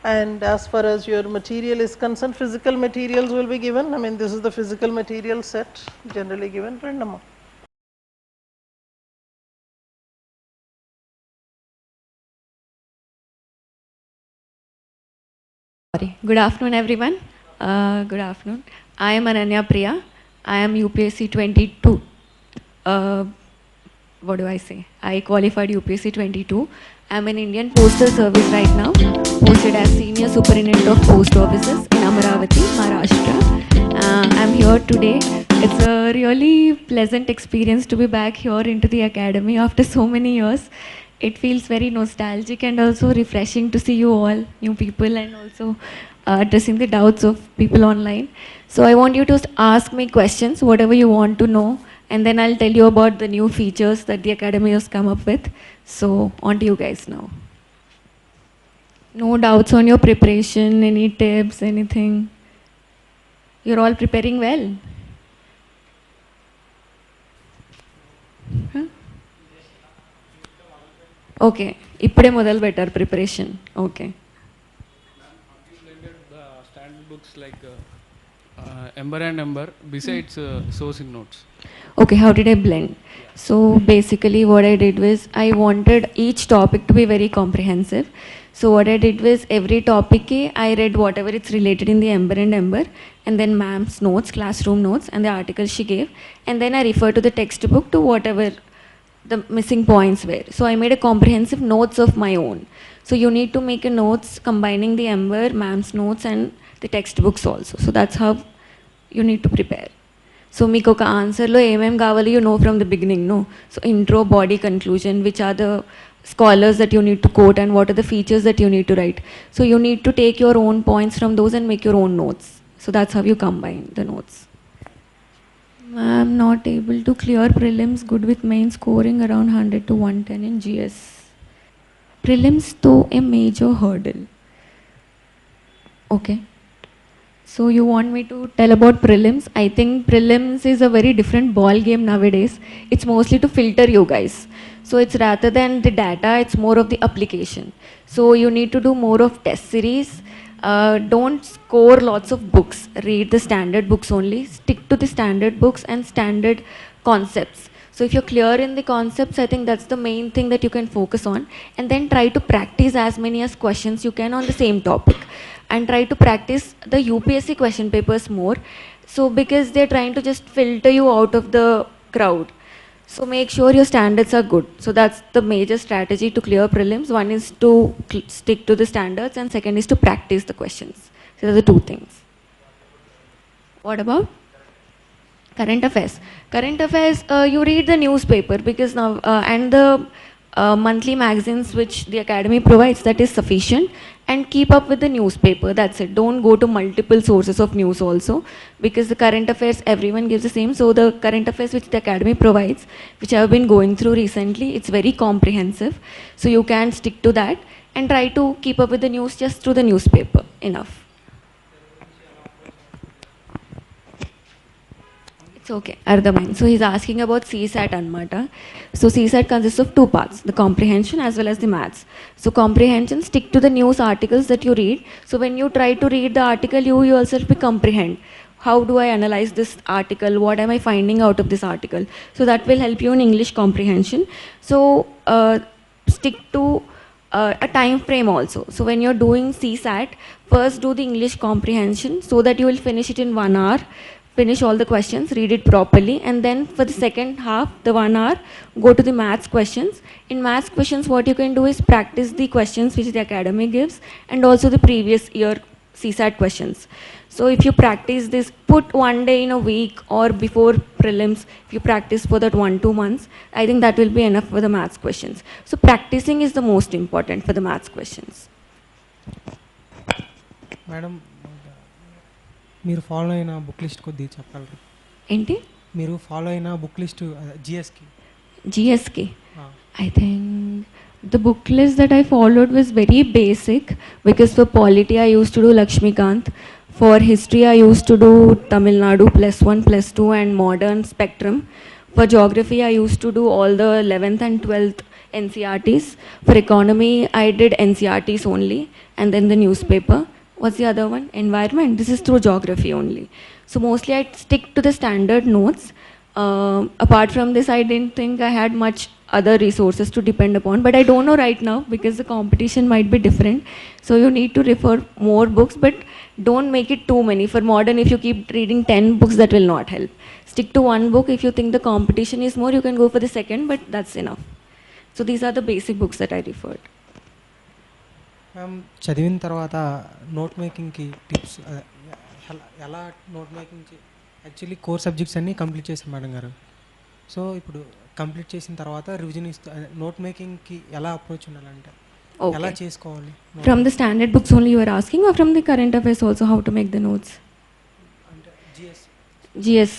Speaker 1: And as far as your material is concerned, physical materials will be given. I mean, this is the physical material set generally given. Prindama.
Speaker 2: Sorry. Good afternoon, everyone. Good afternoon. I am Ananya Priya. I am UPSC 22. What do I say? I qualified UPSC 22. I am in Indian Postal Service right now, posted as Senior Superintendent of Post Offices in Amaravati, Maharashtra. I am here today. It's a really pleasant experience to be back here into the academy after so many years. It feels very nostalgic and also refreshing to see you all, new people, and also addressing the doubts of people online. So I want you to ask me questions, whatever you want to know, and then I'll tell you about the new features that the academy has come up with. So on to you guys now. No doubts on your preparation, any tips, anything? You're all preparing well? Huh? Okay, ఇప్పుడే మొదలు పెట్టారు preparation. Okay.
Speaker 3: Have you blended the standard books like Ember and Ember besides Sosin notes?
Speaker 2: Okay, how did I blend? So basically what I did was I wanted each topic to be very comprehensive. So what I did was every topic I read whatever it's related in the Ember and Ember, and then ma'am's notes, classroom notes, and the article she gave, and then I refer to the textbook to whatever the missing points were. So I made a comprehensive notes of my own. So you need to make a notes combining the Ember, ma'am's notes, and the textbooks also. So that's how you need to prepare. So మీకు ఒక ఆన్సర్లో ఏమేమి కావాలి you know from the beginning, no? So intro, body, conclusion, which are the scholars that you need to quote and what are the features that you need to write. So you need to take your own points from those and make your own notes. So that's how you combine the notes. I'm not able to clear prelims, good with main scoring around 100 to 110 in GS. Prelims though a major hurdle. Okay. So you want me to tell about prelims? I think prelims is a very different ball game nowadays. It's mostly to filter you guys. So it's rather than the data, it's more of the application. So you need to do more of test series. Don't score lots of books. Read the standard books only. Stick to the standard books and standard concepts. So if you're clear in the concepts, I think that's the main thing that you can focus on. And then try to practice as many as questions you can on the same topic. And try to practice the UPSC question papers more. So because they're trying to just filter you out of the crowd. So make sure your standards are good. So that's the major strategy to clear prelims. One is to stick to the standards, and second is to practice the questions. So those are the two things. What about? Current affairs. Current affairs, you read the newspaper because now, and the monthly magazines which the academy provides, that is sufficient, and keep up with the newspaper, that's it. Don't go to multiple sources of news also, because the current affairs everyone gives the same. So the current affairs which the academy provides, which I have been going through recently, it's very comprehensive, so you can stick to that and try to keep up with the news just through the newspaper, enough. It's okay, Ardhaman. So he's asking about CSAT Anmata. So CSAT consists of two parts, the comprehension as well as the maths. So comprehension, stick to the news articles that you read. So when you try to read the article, you yourself will comprehend. How do I analyze this article? What am I finding out of this article? So that will help you in English comprehension. So stick to a time frame also. So when you're doing CSAT, first do the English comprehension so that you will finish it in 1 hour. Finish all the questions, read it properly, and then for the second half, the 1 hour, go to the maths questions. In maths questions, what you can do is practice the questions which the academy gives and also the previous year CSAT questions. So if you practice this, put 1 day in a week or before prelims, if you practice for that 1-2 months, I think that will be enough for the maths questions. So practicing is the most important for the maths questions.
Speaker 4: Madam, మీరు follow అయిన book list కొద్దిగా చెప్పగలరు?
Speaker 2: ఏంటి
Speaker 4: మీరు follow అయిన book list
Speaker 2: జిఎస్కి? I think the book list that I followed was very basic, because for polity I used to do Lakshmikant, for history I used to do Tamil Nadu +1 +2 and modern spectrum, for geography I used to do all the 11th and 12th NCRTs, for economy I did NCRTs only and then the newspaper. What's the other one? Environment. This is through geography only. So mostly I stick to the standard notes. Apart from this, I didn't think I had much other resources to depend upon, but I don't know right now because the competition might be different. So you need to refer more books, but don't make it too many. For modern, if you keep reading 10 books, that will not help. Stick to one book. If you think the competition is more, you can go for the second, but that's enough. So these are the basic books that I referred.
Speaker 4: Ma'am, చదివిన తర్వాత note మేకింగ్కి tips, ఎలా note making actually core subjects అన్నీ complete చేశాను madam గారు. So ఇప్పుడు complete చేసిన తర్వాత revision ఇస్తూ నోట్ మేకింగ్కి ఎలా అప్రోచ్ ఉండాలంటే ఎలా చేసుకోవాలి?
Speaker 2: From the standard books only you are asking, or from the current affairs also, how to make the notes?
Speaker 4: అంటే
Speaker 2: GS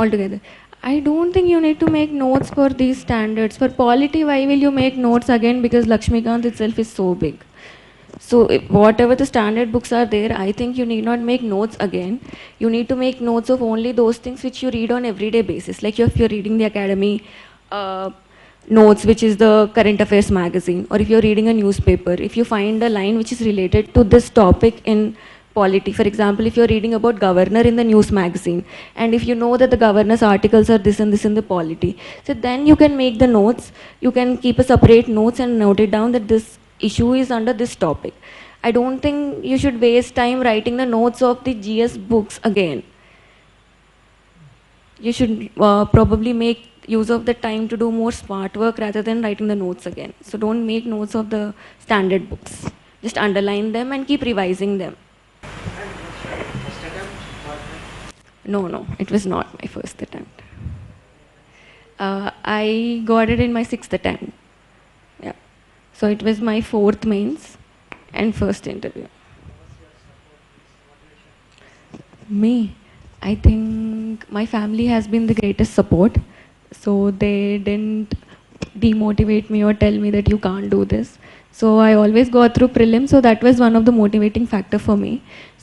Speaker 2: altogether. I don't think you need to make notes for these standards. For polity, why will you make notes again? Because Lakshmikant itself is so big. So whatever the standard books are there, I think you need not make notes again. You need to make notes of only those things which you read on everyday basis. Like if you're reading the academy notes, which is the current affairs magazine, or if you're reading a newspaper, if you find a line which is related to this topic in polity. For example, if you're reading about governor in the news magazine, and if you know that the governor's articles are this and this in the polity, so then you can make the notes. You can keep a separate notes and note it down that this issue is under this topic. I don't think you should waste time writing the notes of the GS books again. You should probably make use of the time to do more smart work rather than writing the notes again. So don't make notes of the standard books. Just underline them and keep revising them. No, it was not my first attempt. I got it in my 6th attempt. Yeah. So it was my 4th mains and first interview. Me, I think my family has been the greatest support. So they didn't demotivate me or tell me that you can't do this. So I always got through prelims, so that was one of the motivating factor for me.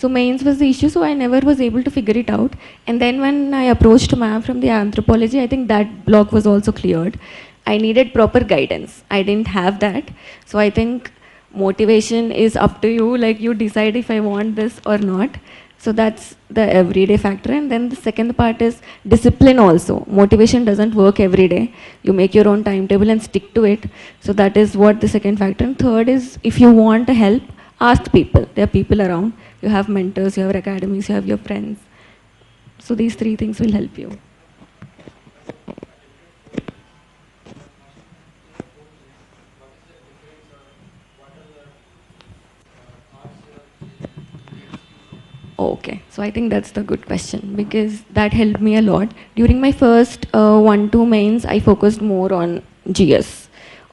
Speaker 2: So mains was the issue, so I never was able to figure it out. And then when I approached ma'am from the anthropology, I think that block was also cleared. I needed proper guidance. I didn't have that. So I think motivation is up to you, like you decide if I want this or not. So that's the everyday factor. And then the second part is discipline also. Motivation doesn't work every day. You make your own timetable and stick to it. So that is what the second factor. And third is, if you want help, ask people. There are people around. You have mentors, you have academies, you have your friends. So these 3 things will help you. Okay, so I think that's the good question, because that helped me a lot. During my first 1-2 mains, I focused more on GS.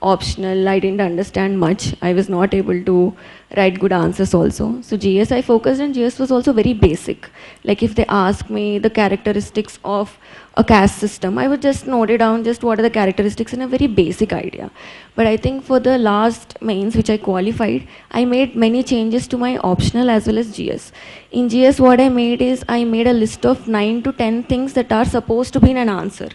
Speaker 2: optional, I didn't understand much. I was not able to write good answers also. So GS I focused, and GS was also very basic. Like if they ask me the characteristics of a caste system, I would just note it down, just what are the characteristics in a very basic idea. But I think for the last mains which I qualified, I made many changes to my optional as well as GS. In GS what I made is I made a list of 9 to 10 things that are supposed to be in an answer.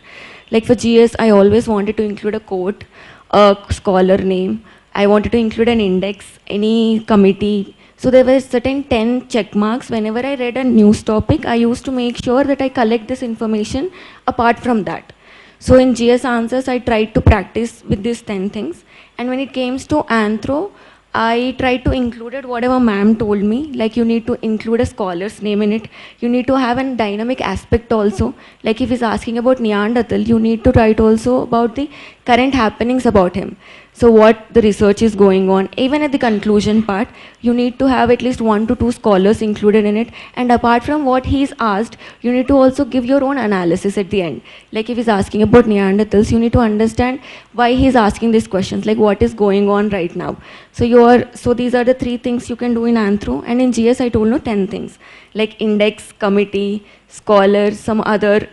Speaker 2: Like for GS, I always wanted to include a quote, a scholar name. I wanted to include an index, any committee. So there were certain 10 check marks. Whenever I read a news topic, I used to make sure that I collect this information apart from that. So in GS answers, I tried to practice with these 10 things. And when it came to Anthro, I tried to include it whatever ma'am told me, like you need to include a scholar's name in it. You need to have a dynamic aspect also. Like if he's asking about Neanderthal, you need to write also about the current happenings about him. So what the research is going on. Even at the conclusion part, you need to have at least 1 to 2 scholars included in it. And apart from what he's asked, you need to also give your own analysis at the end. Like if he's asking about Neanderthals, you need to understand why he's asking these questions, like what is going on right now. So these are the 3 things you can do in Anthro. And in GS, I told you 10 things, like index, committee, scholar, some other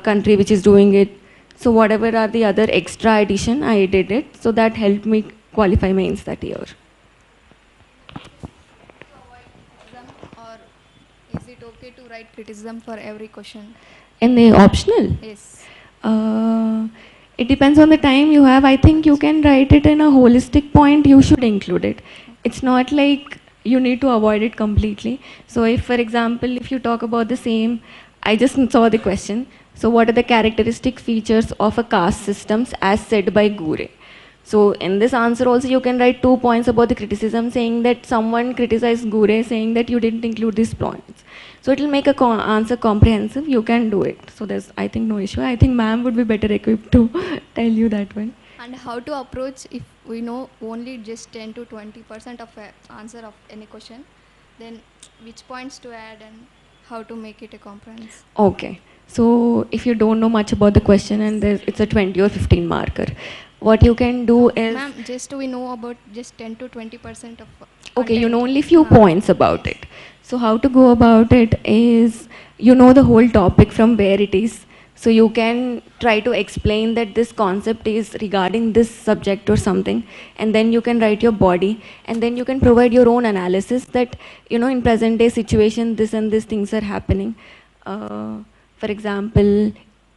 Speaker 2: country which is doing it. So whatever are the other extra addition, I did it. So that helped me qualify mains that year.
Speaker 5: Criticism, or is it okay to write criticism for every question?
Speaker 2: In the optional?
Speaker 5: Yes.
Speaker 2: It depends on the time you have. I think you can write it in a holistic point, you should include it. It's not like you need to avoid it completely. So if, for example, if you talk about the same, I just saw the question. So what are the characteristic features of a caste systems as said by Gure? So in this answer also you can write 2 points about the criticism, saying that someone criticized Gure saying that you didn't include these points. So it will make a answer comprehensive. You can do it. So there's, I think, no issue. I think ma'am would be better equipped to tell you that one.
Speaker 5: And how to approach if we know only just 10 to 20% of a answer of any question, then which points to add and how to make it a comprehensive?
Speaker 2: Okay. So if you don't know much about the question and it's a 20 or 15 marker, what you can do is...
Speaker 5: Ma'am, just we know about just 10 to 20% of
Speaker 2: Okay, you know only few points about it. So how to go about it is, you know the whole topic from where it is. So you can try to explain that this concept is regarding this subject or something, and then you can write your body, and then you can provide your own analysis that, you know, in present day situation, this and these things are happening. For example,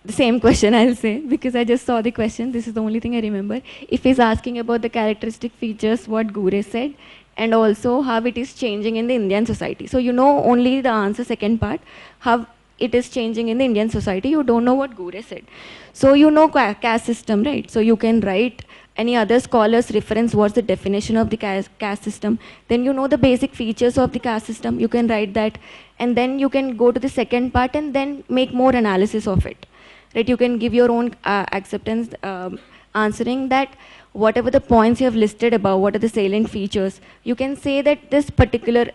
Speaker 2: the same question I'll say, because I just saw the question, this is the only thing I remember. If he's asking about the characteristic features, what Gure said, and also how it is changing in the Indian society. So you know only the answer second part, how it is changing in the Indian society, you don't know what Gure said. So you know caste system, right? So you can write any other scholars reference what's the definition of the caste system. Then you know the basic features of the caste system, you can write that. And then you can go to the second part and then make more analysis of it. Right? You can give your own acceptance answering that whatever the points you have listed above, what are the salient features, you can say that this particular,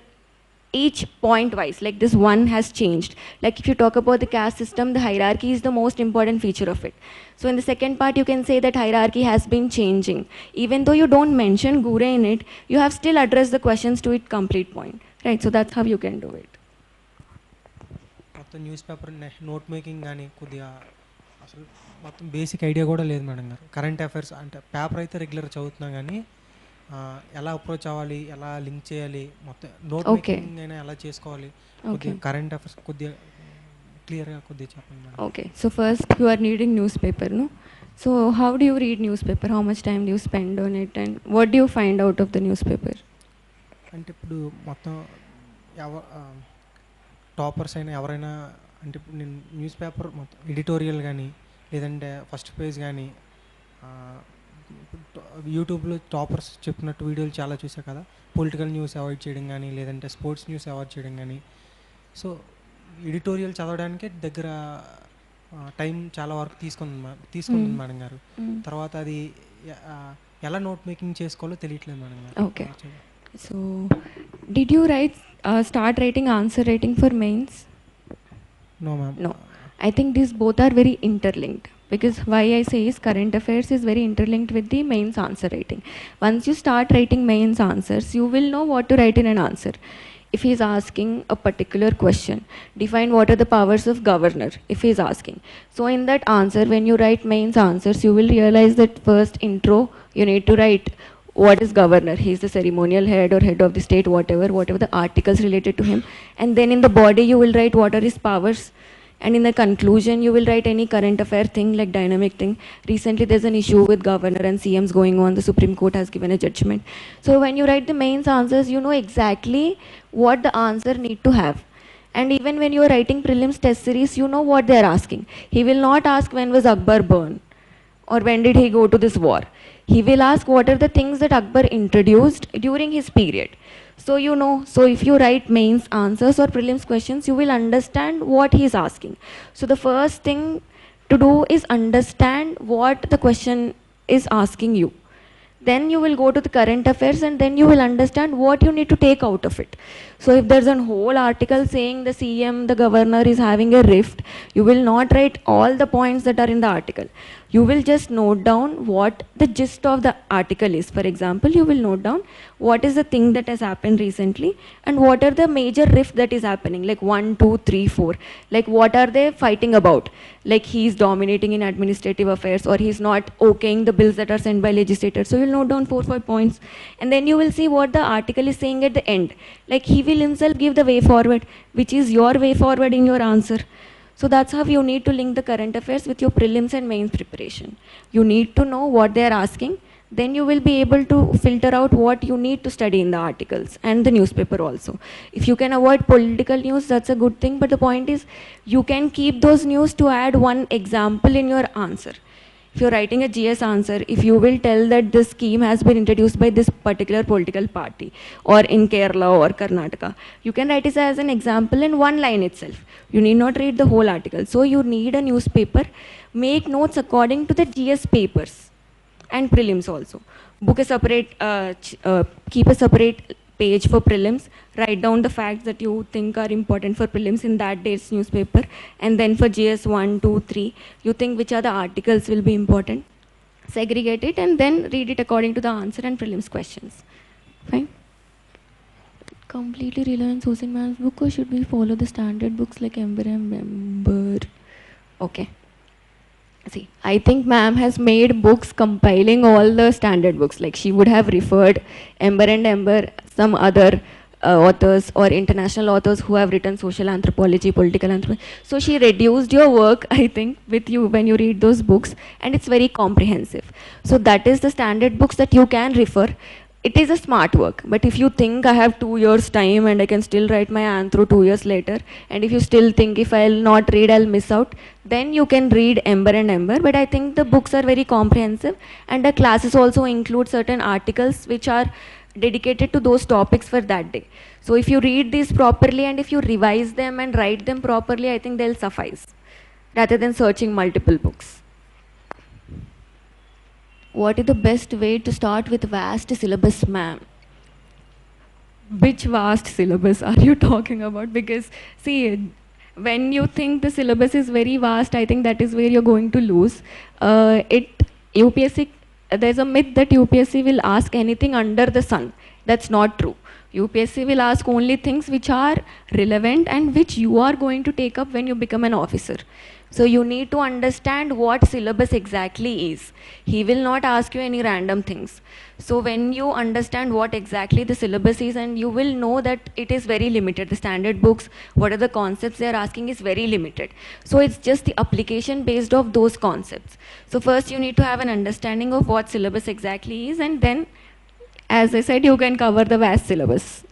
Speaker 2: each point wise, like this one has changed. Like if you talk about the caste system, the hierarchy is the most important feature of it. So in the second part, you can say that hierarchy has been changing. Even though you don't mention Gure in it, you have still addressed the questions to its complete point. Right? So that's how you can do it.
Speaker 4: మొత్తం news paper note making కానీ కొద్దిగా అసలు మొత్తం basic idea కూడా లేదు madam గారు. Current affairs అంటే paper అయితే రెగ్యులర్ చదువుతున్నాం కానీ ఎలా అప్రోచ్ అవ్వాలి, ఎలా లింక్ చేయాలి, మొత్తం నోట్ మేకింగ్ అయినా ఎలా చేసుకోవాలి, కొద్దిగా కరెంట్ అఫైర్స్ కొద్దిగా క్లియర్గా కొద్దిగా చెప్పండి madam.
Speaker 2: Okay, so first you are reading newspaper, no? So how do you read newspaper? How much time do you spend on it, and what do you find out of the newspaper?
Speaker 4: అంటే ఇప్పుడు మొత్తం toppers అయినా ఎవరైనా, అంటే ఇప్పుడు నేను news paper మొత్తం editorial కానీ లేదంటే ఫస్ట్ పేజ్ కానీ యూట్యూబ్లో టాపర్స్ చెప్పినట్టు వీడియోలు చాలా చూసా కదా, పొలిటికల్ న్యూస్ అవాయిడ్ చేయడం కానీ లేదంటే స్పోర్ట్స్ న్యూస్ అవాయిడ్ చేయడం కానీ. సో ఎడిటోరియల్ చదవడానికే దగ్గర టైం చాలా వరకు తీసుకుంది మేడం గారు. తర్వాత అది ఎలా నోట్ మేకింగ్ చేసుకోవాలో తెలియట్లేదు మేడం గారు.
Speaker 2: Okay, so did you start writing answer writing for mains?
Speaker 4: No ma'am.
Speaker 2: No, I think these both are very interlinked. Because why I say is current affairs is very interlinked with the mains answer writing. Once you start writing mains answers, you will know what to write in an answer. If he is asking a particular question, define what are the powers of governor, if he is asking. So in that answer, when you write mains answers, you will realize that first intro, you need to write what is governor. He is the ceremonial head or head of the state, whatever the articles related to him. And then in the body, you will write what are his powers. And in the conclusion, you will write any current affair thing, like dynamic thing. Recently, there's an issue with governor and CMs going on. The Supreme Court has given a judgment. So when you write the mains answers, you know exactly what the answer need to have. And even when you are writing prelims test series, you know what they are asking. He will not ask when was Akbar born or when did he go to this war. He will ask what are the things that Akbar introduced during his period. So you know, so if you write mains answers or prelims questions, you will understand what he is asking. So the first thing to do is understand what the question is asking you. Then you will go to the current affairs and then you will understand what you need to take out of it. So if there's a whole article saying the CM, the governor is having a rift, you will not write all the points that are in the article. You will just note down what the gist of the article is. For example, you will note down what is the thing that has happened recently and what are the major rift that is happening, like 1, 2, 3, 4. Like what are they fighting about? Like he's dominating in administrative affairs or he's not okaying the bills that are sent by legislators. So you'll note down 4, 5 points. And then you will see what the article is saying at the end. Like he will himself give the way forward, which is your way forward in your answer. So that's how you need to link the current affairs with your prelims and mains preparation. You need to know what they are asking. Then you will be able to filter out what you need to study in the articles and the newspaper also. If you can avoid political news, that's a good thing. But the point is, you can keep those news to add one example in your answer. If you're writing a GS answer, if you will tell that this scheme has been introduced by this particular political party or in Kerala or Karnataka, you can write it as an example in one line itself. You need not read the whole article. So you need a newspaper. Make notes according to the GS papers and prelims also. Book a separate, keep a separate page for prelims. Write down the facts that you think are important for prelims in that day's newspaper. And then for GS 1, 2, 3, you think which are the articles will be important. Segregate it and then read it according to the answer and prelims questions. Fine. Completely rely on Sosin Ma'am's book, or should we follow the standard books like Ember and Member? Okay. See, I think ma'am has made books compiling all the standard books. Like she would have referred Ember and Ember, some other authors or international authors who have written social anthropology, political anthropology. So she reduced your work, I think, with you when you read those books, and it's very comprehensive. So that is the standard books that you can refer. It is a smart work, but if you think I have 2 years time and I can still write my anthro 2 years later, and if you still think if I'll not read I'll miss out, then you can read Ember and Ember. But I think the books are very comprehensive, and the classes also include certain articles which are dedicated to those topics for that day. So if you read these properly and if you revise them and write them properly, I think they'll suffice, rather than searching multiple books. What is the best way to start with vast syllabus, ma'am? Which vast syllabus are you talking about? Because see, when you think the syllabus is very vast, I think that is where you're going to lose. UPSC, there's a myth that UPSC will ask anything under the sun. That's not true. UPSC will ask only things which are relevant and which you are going to take up when you become an officer. So you need to understand what syllabus exactly is. He will not ask you any random things. So when you understand what exactly the syllabus is, and you will know that it is very limited. The standard books, what are the concepts they are asking is very limited. So it's just the application based of those concepts. So first you need to have an understanding of what syllabus exactly is, and then, as I said, you can cover the vast syllabus.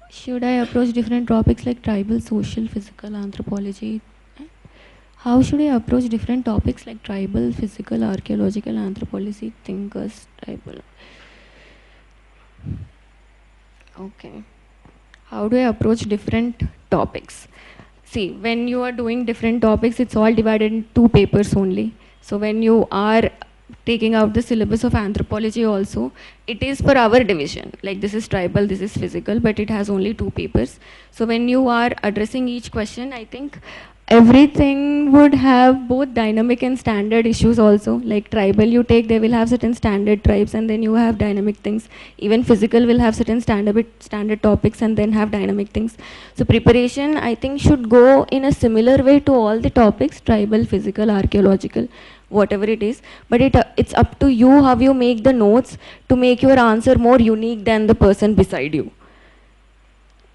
Speaker 2: Should I approach different topics like tribal, social, physical, anthropology? How should I approach different topics like tribal, physical, archaeological, anthropology, thinkers, tribal? Okay. How do I approach different topics? See, when you are doing different topics, it's all divided in 2 papers only. So when you are taking out the syllabus of anthropology also, it is for our division. Like this is tribal, this is physical, but it has only 2 papers. So when you are addressing each question, I think everything would have both dynamic and standard issues also. Like tribal you take, they will have certain standard tribes, and then you have dynamic things. Even physical will have certain standard topics and then have dynamic things. So preparation, I think, should go in a similar way to all the topics, tribal, physical, archaeological, whatever it is. But it's up to you how you make the notes to make your answer more unique than the person beside you.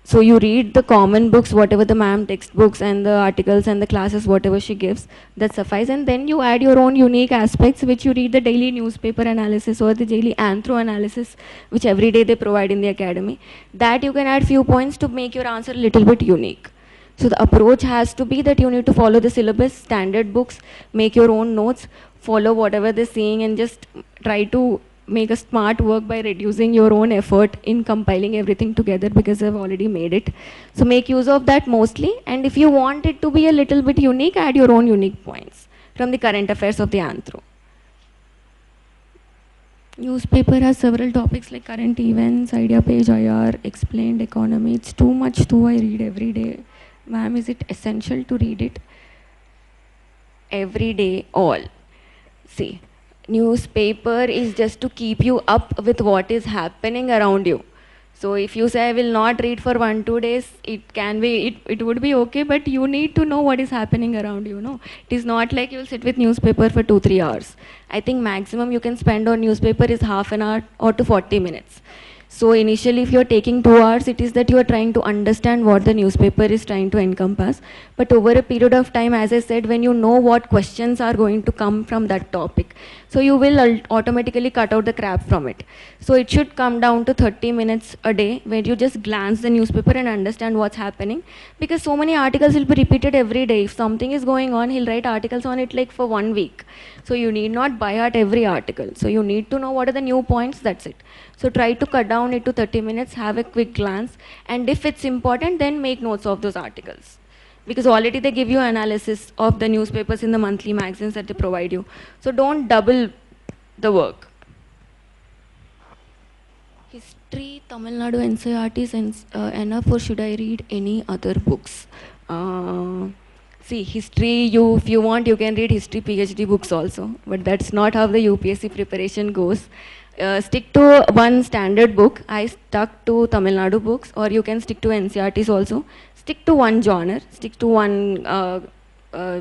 Speaker 2: So you read the common books, whatever the ma'am textbooks and the articles and the classes, whatever she gives, that suffice. And then you add your own unique aspects, which you read the daily newspaper analysis or the daily anthro analysis, which every day they provide in the academy. That you can add few points to make your answer a little bit unique. So the approach has to be that you need to follow the syllabus, standard books, make your own notes, follow whatever they're saying, and just try to make a smart work by reducing your own effort in compiling everything together, because I've already made it. So make use of that mostly, and if you want it to be a little bit unique, add your own unique points from the current affairs of the anthro. Newspaper has several topics like current events, idea page, IR, explained, economy. It's too much too, I read every day. Ma'am, is it essential to read it every day? All. See, newspaper is just to keep you up with what is happening around you. So if you say I will not read for 1-2 days, it can be, it would be okay, but you need to know what is happening around you. No, it is not like you will sit with newspaper for 2-3 hours. I think maximum you can spend on newspaper is half an hour or to 40 minutes. So initially, if you're taking 2 hours, it is that you are trying to understand what the newspaper is trying to encompass. But over a period of time, as I said, when you know what questions are going to come from that topic, so you will automatically cut out the crap from it. So it should come down to 30 minutes a day where you just glance the newspaper and understand what's happening. Because so many articles will be repeated every day. If something is going on, he'll write articles on it like for 1 week. So you need not buy out every article. So you need to know what are the new points, that's it. So try to cut down it to 30 minutes, have a quick glance, and if it's important, then make notes of those articles. Because already they give you analysis of the newspapers in the monthly magazines that they provide you. So don't double the work. History, Tamil Nadu NCERT is enough, or should I read any other books? See, history, if you want, you can read history PhD books also, but that's not how the UPSC preparation goes. Stick to one standard book. I stuck to Tamil Nadu books, or you can stick to NCERTs also. Stick to one genre, stick to one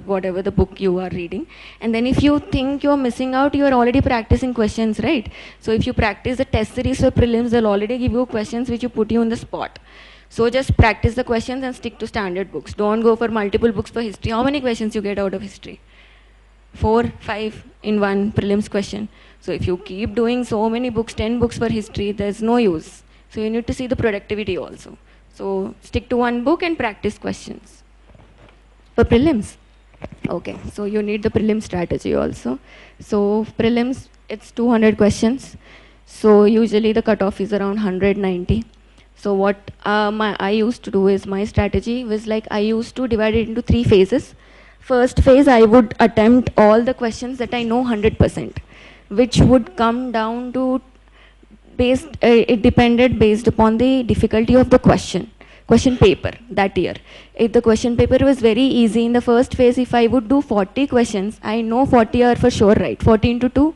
Speaker 2: whatever the book you are reading. And then if you think you're missing out, you are already practicing questions, right? So if you practice the test series for prelims, they'll already give you questions which you put you on the spot. So just practice the questions and stick to standard books. Don't go for multiple books for history. How many questions you get out of history? 4, 5 in one prelims question. So if you keep doing so many books, 10 books for history, there's no use. So you need to see the productivity also. So stick to one book and practice questions. For prelims. Okay, so you need the prelim strategy also. So prelims, it's 200 questions. So usually the cutoff is around 190. So what I used to do is, my strategy was like, I used to divide it into 3 phases. First phase, I would attempt all the questions that I know 100%, which would come down to it depended based upon the difficulty of the question paper that year. If the question paper was very easy in the first phase, if I would do 40 questions, I know 40 are for sure right. 40 into 2,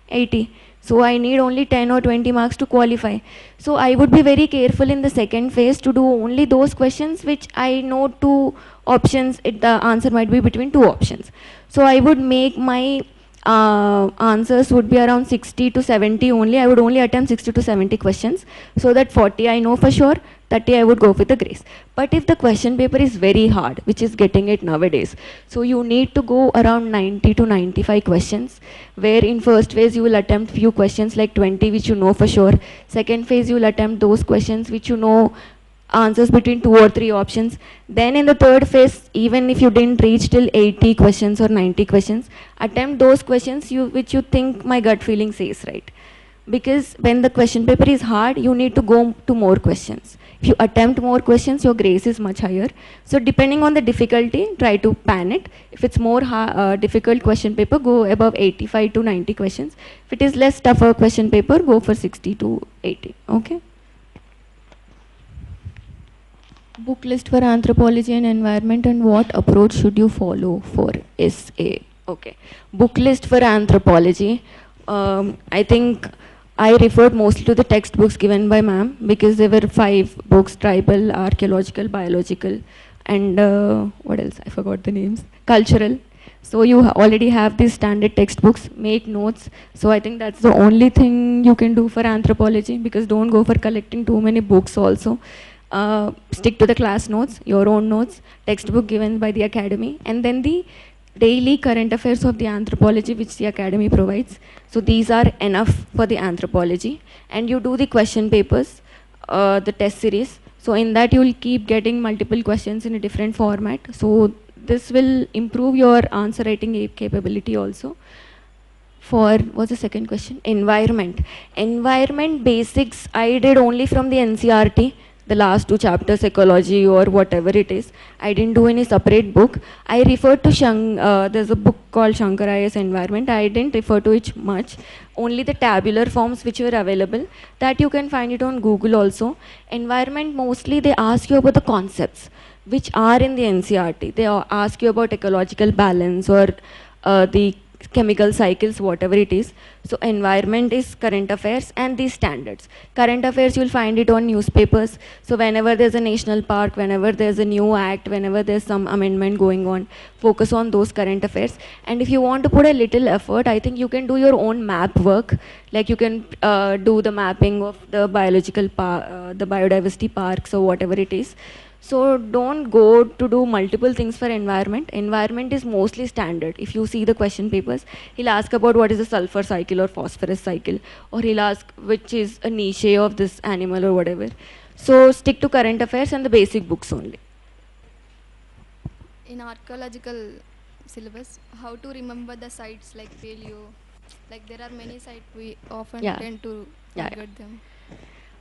Speaker 2: 80. So I need only 10 or 20 marks to qualify. So I would be very careful in the second phase to do only those questions which I know 2 options, the answer might be between 2 options. So I would make my answers would be around 60 to 70 only. I would only attempt 60 to 70 questions, so that 40 I know for sure, 30 I would go with the grace. But if the question paper is very hard, which is getting it nowadays, so you need to go around 90 to 95 questions, where in first phase you will attempt few questions like 20 which you know for sure. Second phase you will attempt those questions which you know answers between 2 or 3 options. Then in the third phase, even if you didn't reach till 80 questions or 90 questions, attempt those questions which you think my gut feeling says right. Because when the question paper is hard, you need to go to more questions. If you attempt more questions, your grace is much higher. So depending on the difficulty, try to pan it. If it's more difficult question paper, go above 85 to 90 questions. If it is less tougher question paper, go for 60 to 80. Okay. Book list for anthropology and environment, and what approach should you follow for SA? Okay. Book list for anthropology. I think I referred mostly to the textbooks given by ma'am because there were 5 books: tribal, archaeological, biological, and what else? I forgot the names. Cultural. So you already have these standard textbooks. Make notes. So I think that's the only thing you can do for anthropology, because don't go for collecting too many books also. Stick to the class notes, your own notes, textbook given by the academy, and then the daily current affairs of the anthropology which the academy provides. So these are enough for the anthropology. And you do the question papers, the test series. So in that you will keep getting multiple questions in a different format. So this will improve your answer writing capability also. For, what's the second question? Environment. Environment basics I did only from the NCRT, the last 2 chapters, ecology or whatever it is. I didn't do any separate book. I referred to there's a book called Sosin IAS Environment. I didn't refer to it much. Only the tabular forms which were available, that you can find it on Google also. Environment, mostly they ask you about the concepts which are in the NCRT. They ask you about ecological balance or the chemical cycles, whatever it is. So environment is current affairs and these standards. Current affairs, you'll find it on newspapers. So whenever there's a national park, whenever there's a new act, whenever there's some amendment going on, focus on those current affairs. And if you want to put a little effort, I think you can do your own map work. Like you can do the mapping of the the biodiversity parks or whatever it is. So don't go to do multiple things for environment. Environment is mostly standard. If you see the question papers, he'll ask about what is the sulfur cycle or phosphorus cycle, or he'll ask which is a niche of this animal or whatever. So stick to current affairs and the basic books only.
Speaker 5: In archaeological syllabus, how to remember the sites like paleo? Like there are many sites we often tend to forget them.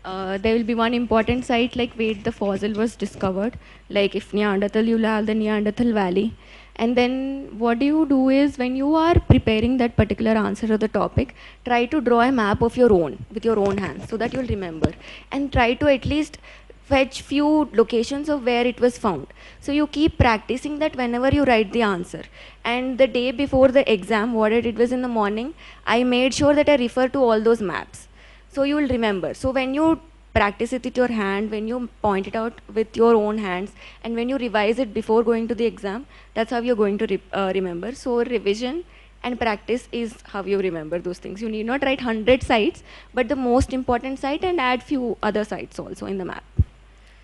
Speaker 2: There will be one important site like where the fossil was discovered. Like if Neanderthal, you'll have the Neanderthal Valley. And then what you do is, when you are preparing that particular answer to the topic, try to draw a map of your own with your own hands so that you'll remember. And try to at least fetch few locations of where it was found. So you keep practicing that whenever you write the answer. And the day before the exam, what I did was in the morning, I made sure that I refer to all those maps. So you will remember. So when you practice it with your hand, when you point it out with your own hands, and when you revise it before going to the exam, that's how you're going to remember. So revision and practice is how you remember those things. You need not write 100 sites, but the most important site, and add few other sites also in the map.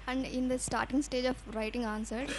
Speaker 5: And in the starting stage of writing answers,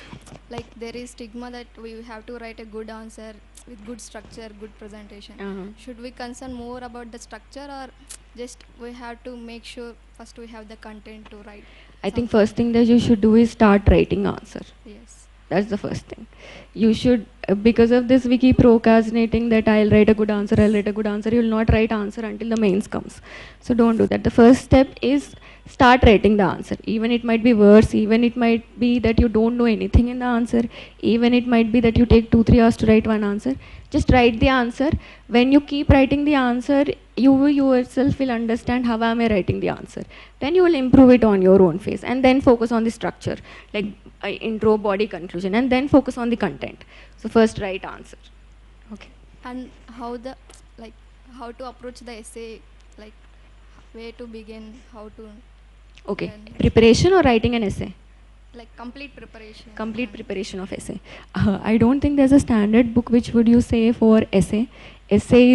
Speaker 5: like there is stigma that we have to write a good answer with good structure, good presentation. Should we concern more about the structure, or just we have to make sure first we have the content to write?
Speaker 2: I think first thing that you should do is start writing answer.
Speaker 5: Yes.
Speaker 2: That's the first thing. You should, because of this we keep procrastinating that I'll write a good answer, I'll write a good answer. You'll not write answer until the mains comes. So don't do that. The first step is start writing the answer. Even it might be worse, even it might be that you don't know anything in the answer, even it might be that you take 2-3 hours to write one answer. Just write the answer. When you keep writing the answer, you yourself will understand how am I writing the answer. Then you will improve it on your own pace, and then focus on the structure, like intro, body, conclusion, and then focus on the content. So first write answer. Okay.
Speaker 5: And how to approach the essay, like where to begin, how to.
Speaker 2: Okay. Preparation or writing an essay?
Speaker 5: Like complete preparation.
Speaker 2: Complete preparation of essay. I don't think there's a standard book which would you say for essay. Essay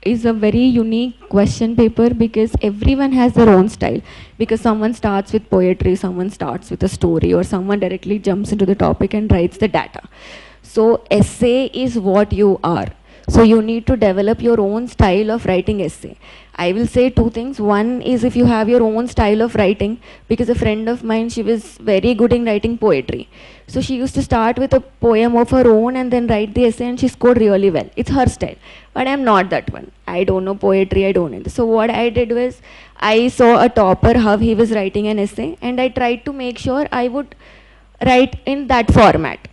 Speaker 2: is a very unique question paper because everyone has their own style. Because someone starts with poetry, someone starts with a story, or someone directly jumps into the topic and writes the data. So essay is what you are. So you need to develop your own style of writing essay. I will say 2 things. One is if you have your own style of writing, because a friend of mine, she was very good in writing poetry. So she used to start with a poem of her own and then write the essay, and she scored really well. It's her style. But I'm not that one. I don't know poetry, I don't know. So what I did was, I saw a topper, how he was writing an essay, and I tried to make sure I would write in that format.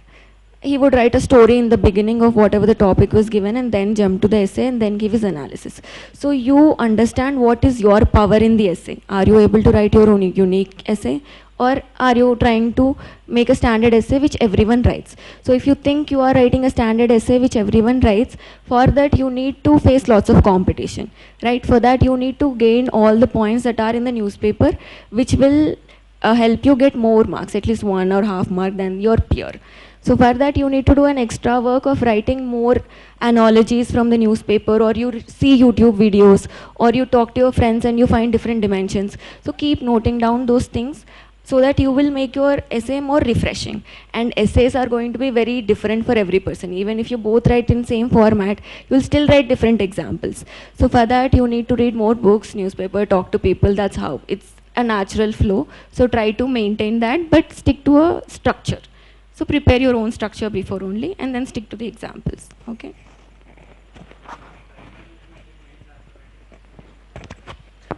Speaker 2: He would write a story in the beginning of whatever the topic was given, and then jump to the essay and then give his analysis. So you understand what is your power in the essay. Are you able to write your own unique essay, or are you trying to make a standard essay which everyone writes? So if you think you are writing a standard essay which everyone writes, for that you need to face lots of competition, right? For that you need to gain all the points that are in the newspaper, which will help you get more marks, at least 1.5 mark than your peer. So for that you need to do an extra work of writing more analogies from the newspaper, or you see YouTube videos, or you talk to your friends and you find different dimensions. So keep noting down those things so that you will make your essay more refreshing. And essays are going to be very different for every person. Even if you both write in same format, you will still write different examples. So for that you need to read more books, newspaper, talk to people. That's how it's a natural flow. So try to maintain that, but stick to a structure. So prepare your own structure before only, and then stick to the examples. Okay.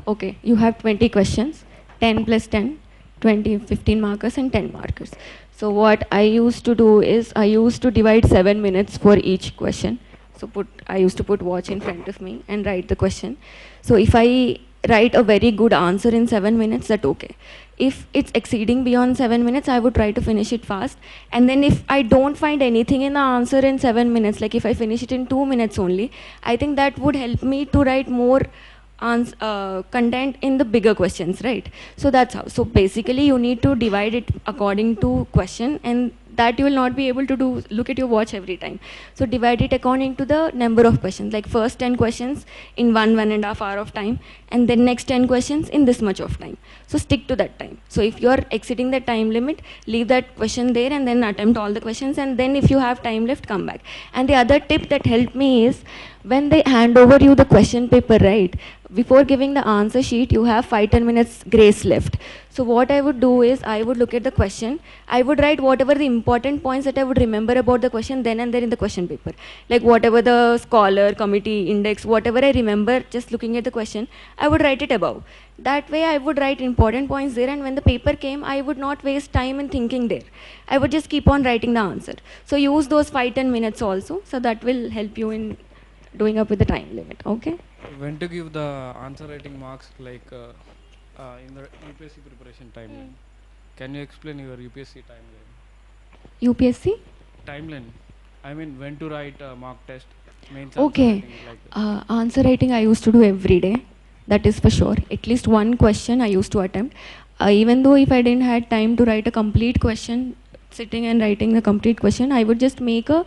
Speaker 2: Okay, you have 20 questions, 10 plus 10, 20, 15 markers and 10 markers. So what I used to do is I used to divide 7 minutes for each question. So I used to put watch in front of me and write the question. So if I write a very good answer in 7 minutes, that's okay. If it's exceeding beyond 7 minutes, I would try to finish it fast. And then if I don't find anything in the answer in 7 minutes, like if I finish it in 2 minutes only, I think that would help me to write more content in the bigger questions, right? So that's how. So basically you need to divide it according to question, and that you will not be able to do, look at your watch every time. So divide it according to the number of questions, like first 10 questions in 1.5 hour of time, and then next 10 questions in this much of time. So stick to that time. So if you are exceeding the time limit, leave that question there and then attempt all the questions, and then if you have time left, come back. And the other tip that helped me is, when they hand over you the question paper, right, before giving the answer sheet, you have 5-10 minutes grace left. So what I would do is, I would look at the question, I would write whatever the important points that I would remember about the question then and there in the question paper. Like whatever the scholar, committee, index, whatever I remember just looking at the question, I would write it above. That way I would write important points there, and when the paper came, I would not waste time in thinking there. I would just keep on writing the answer. So use those 5-10 minutes also, so that will help you in doing up with the time limit. Okay?
Speaker 3: When to give the answer writing marks, like in the UPSC preparation timeline? Can you explain your UPSC timeline?
Speaker 2: UPSC?
Speaker 3: Timeline. I mean, when to write a mock test, mains
Speaker 2: Okay. Answer writing I used to do every day. That is for sure. At least one question I used to attempt. Even though if I didn't have time to write a complete question, sitting and writing the complete question, I would just make a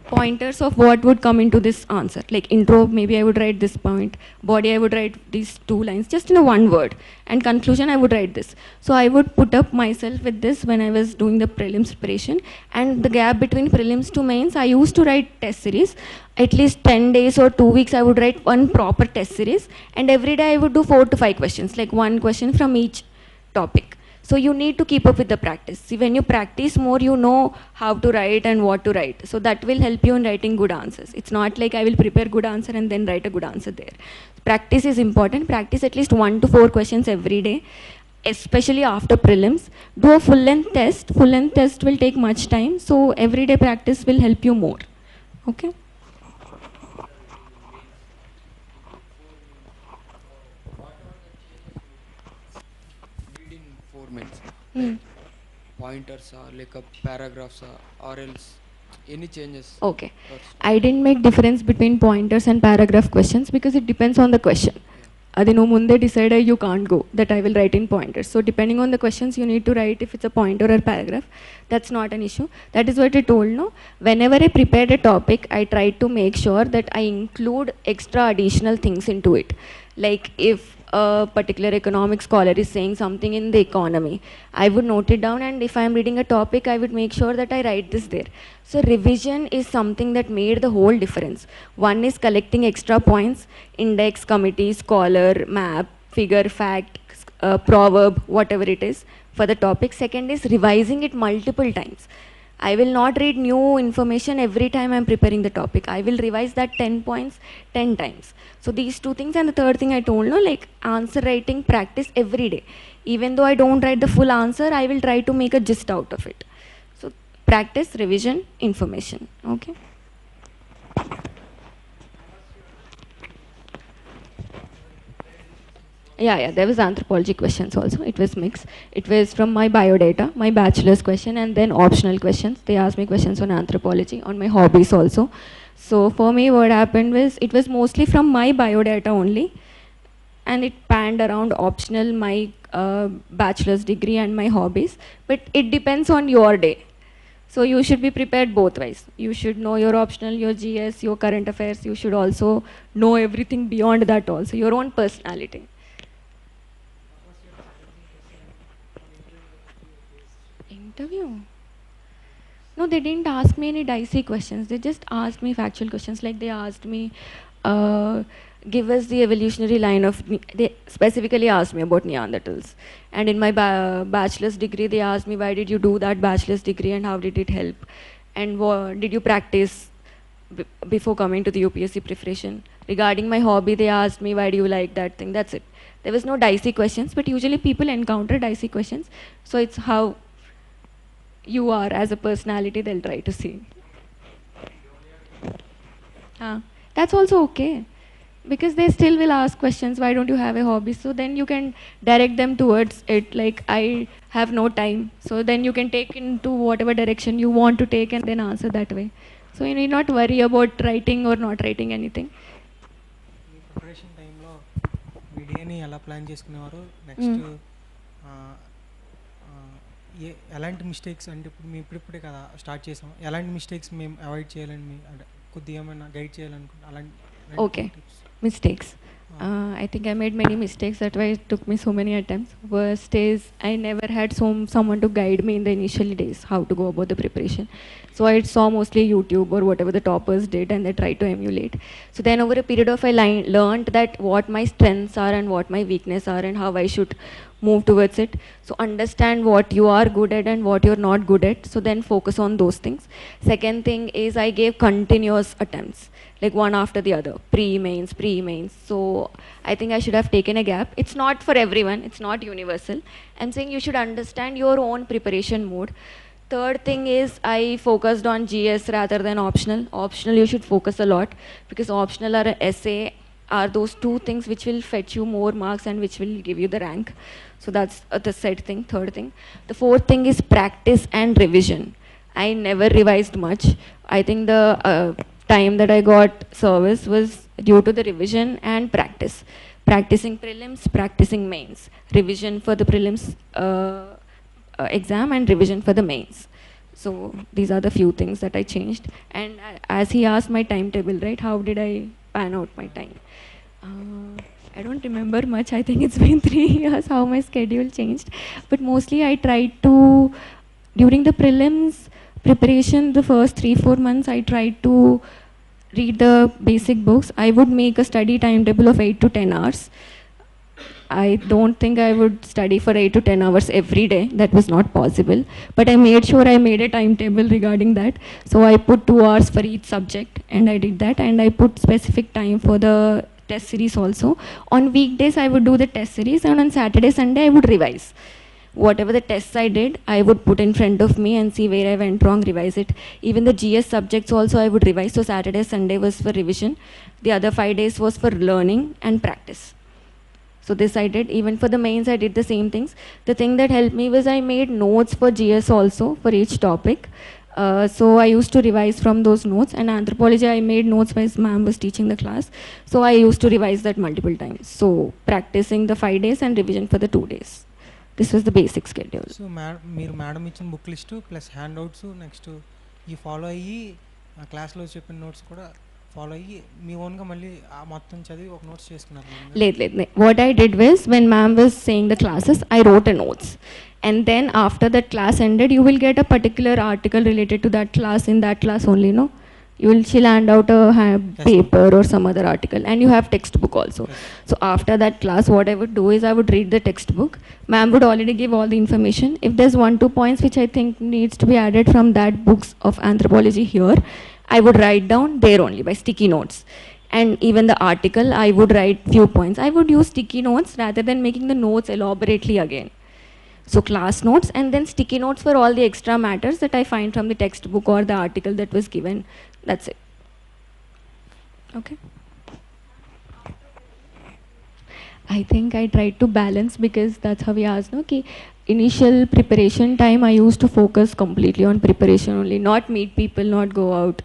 Speaker 2: pointers of what would come into this answer. Like intro, maybe I would write this point. Body, I would write these 2 lines, just in a one word. And conclusion, I would write this. So I would put up myself with this when I was doing the prelims preparation. And the gap between prelims to mains, I used to write test series. At least 10 days or 2 weeks, I would write one proper test series. And every day I would do 4 to 5 questions, like one question from each topic. So you need to keep up with the practice. See, when you practice more, you know how to write and what to write. So that will help you in writing good answers. It's not like I will prepare good answer and then write a good answer there. Practice is important. Practice at least 1 to 4 questions every day, especially after prelims. Do a full length test. Full length test will take much time. So everyday practice will help you more. Okay?
Speaker 6: Pointers like a paragraphs or else any changes?
Speaker 2: Okay. I didn't make difference between pointers and paragraph questions because it depends on the question. Adi no munde decide you can't go that I will write in pointers. So depending on the questions you need to write if it's a pointer or paragraph. That's not an issue. That is what I told, no. Whenever I prepared a topic, I tried to make sure that I include extra additional things into it. Like if a particular economic scholar is saying something in the economy, I would note it down, and if I am reading a topic, I would make sure that I write this there. So revision is something that made the whole difference. One is collecting extra points, index, committee, scholar, map, figure, fact, proverb, whatever it is for the topic. Second is revising it multiple times. I will not read new information every time I am preparing the topic. I will revise that 10 points 10 times. So these 2 things, and the third thing I told, no, like answer writing practice every day. Even though I don't write the full answer, I will try to make a gist out of it. So practice, revision, information. Okay. Yeah, there was anthropology questions also. It was mixed. It was from my biodata, my bachelor's question, and then optional questions. They asked me questions on anthropology, on my hobbies also. So for me, what happened was, it was mostly from my biodata only, and it panned around optional, my bachelor's degree and my hobbies. But it depends on your day. So you should be prepared both ways. You should know your optional, your GS, your current affairs. You should also know everything beyond that also, your own personality. Interview? No, they didn't ask me any dicey questions. They just asked me factual questions. Like they asked me, give us the evolutionary line of. They specifically asked me about Neanderthals. And in my bachelor's degree, they asked me, why did you do that bachelor's degree and how did it help? And did you practice before coming to the UPSC preparation? Regarding my hobby, they asked me, why do you like that thing? That's it. There was no dicey questions, but usually people encounter dicey questions. So it's how you are as a personality, they'll try to see. That's also okay, because they still will ask questions, why don't you have a hobby? So then you can direct them towards it, like I have no time. So then you can take into whatever direction you want to take and then answer that way. So you need not worry about writing or not writing anything.
Speaker 4: Preparation టైంలో మీ డేని ఎలా plan చేసుకునేవారు? Next ఎలాంటి mistakes, అంటే ఇప్పుడు మేము ఇప్పుడిప్పుడే కదా స్టార్ట్ చేసాం, ఎలాంటి మిస్టేక్స్ మేము అవాయిడ్ చేయాలని మీ అంటే కొద్దిగా ఏమైనా గైడ్ చేయాలనుకుంటే అలాంటి
Speaker 2: okay mistakes. I think I made many mistakes. That's why it took me so many attempts. Worst is I never had someone to guide me in the initial days how to go about the preparation. So I saw mostly YouTube or whatever the toppers did, and they tried to emulate. So then over a period of I learned that what my strengths are and what my weaknesses are and how I should move towards it. So understand what you are good at and what you're not good at. So then focus on those things. Second thing is I gave continuous attempts, like one after the other, pre-mains. So I think I should have taken a gap. It's not for everyone, it's not universal. I'm saying you should understand your own preparation mode. Third thing is I focused on GS rather than optional. Optional you should focus a lot, because optional or essay are those two things which will fetch you more marks and which will give you the rank. So that's the third thing. The fourth thing is practice and revision. I never revised much. I think the time that I got service was due to the revision and practice. Practicing prelims, practicing mains. Revision for the prelims exam and revision for the mains. So these are the few things that I changed. And as he asked my timetable, right, how did I pan out my time? I don't remember much. I think it's been 3 years how my schedule changed. But mostly I tried to, during the prelims preparation, the first 3-4 months, I tried to read the basic books. I would make a study timetable of 8 to 10 hours. I don't think I would study for 8 to 10 hours every day. That was not possible. But I made sure I made a timetable regarding that. So I put 2 hours for each subject, and I did that. And I put specific time for the test series also. On weekdays, I would do the test series, and on Saturday, Sunday, I would revise. Whatever the tests I did, I would put in front of me and see where I went wrong, revise it. Even the GS subjects also I would revise. So Saturday, Sunday was for revision. The other 5 days was for learning and practice. So this I did. Even for the mains, I did the same things. The thing that helped me was I made notes for GS also for each topic. So I used to revise from those notes. And anthropology, I made notes while ma'am was teaching the class. So I used to revise that multiple times. So practicing the 5 days and revision for the 2 days. This was the basic schedule.
Speaker 4: So మీరు madam ఇచ్చిన book list plus hand outs next ఈ follow అయ్యి క్లాస్లో చెప్పిన notes కూడా follow అయ్యి మీ ఓన్గా మళ్ళీ మొత్తం చదివి ఒక నోట్స్ చేసుకున్నారు?
Speaker 2: లేదు. What I did was, when ma'am was saying the classes, I wrote a notes. And then after that class ended, you will get a particular article related to that class in that class only, no? She'll hand out a paper or some other article, and you have textbook also. Yes. So after that class, what I would do is I would read the textbook. Ma'am would already give all the information. If there's 1-2 points which I think needs to be added from that books of anthropology here, I would write down there only by sticky notes. And even the article, I would write few points. I would use sticky notes rather than making the notes elaborately again. So class notes and then sticky notes for all the extra matters that I find from the textbook or the article that was given. That's it. Okay. I think I tried to balance because that's how we asked, no? Ki initial preparation time I used to focus completely on preparation only, not meet people, not go out,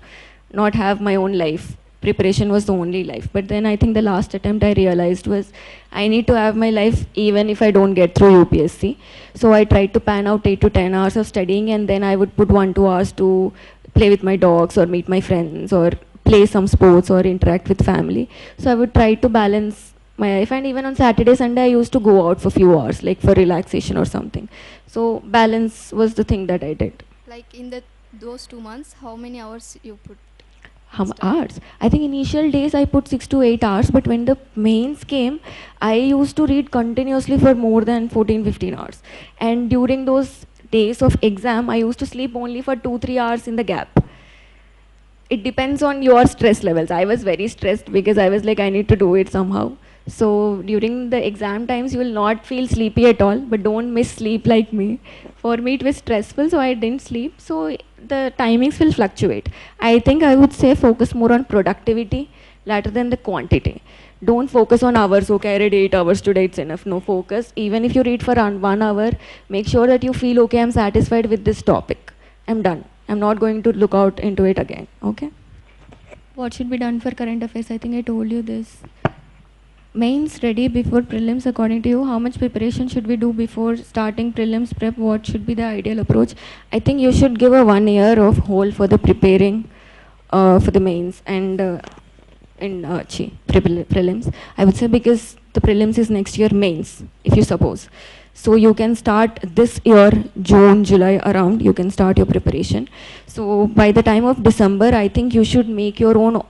Speaker 2: not have my own life. Preparation was the only life. But then I think the last attempt I realized was I need to have my life even if I don't get through UPSC. So I tried to pan out 8 to 10 hours of studying, and then I would put 1 2 hours to play with my dogs or meet my friends or play some sports or interact with family. So I would try to balance my life, and even on Saturday, Sunday, I used to go out for few hours, like for relaxation or something. So balance was the thing that I did.
Speaker 5: Like in those 2 months, how many hours you put?
Speaker 2: How hours? I think initial days I put 6 to 8 hours, but when the mains came, I used to read continuously for more than 14 15 hours. And during those days of exam, I used to sleep only for 2 3 hours in the gap. It depends on your stress levels. I was very stressed because I was like, I need to do it somehow. So during the exam times, you will not feel sleepy at all, but don't miss sleep like me. For me, it was stressful, so I didn't sleep. So the timings will fluctuate. I think I would say focus more on productivity rather than the quantity. Don't focus on hours. Okay, I read 8 hours today, it's enough. No, focus. Even if you read for 1 hour, make sure that you feel okay, I'm satisfied with this topic. I'm done. I'm not going to look out into it again. Okay? What should be done for current affairs? I think I told you this. Mains ready before prelims, according to you. How much preparation should we do before starting prelims prep? What should be the ideal approach? I think you should give a 1 year of whole for the preparing for the mains and prelims. I would say because the prelims is next year mains, if you suppose. So you can start this year, June, July around, you can start your preparation. So by the time of December, I think you should make your own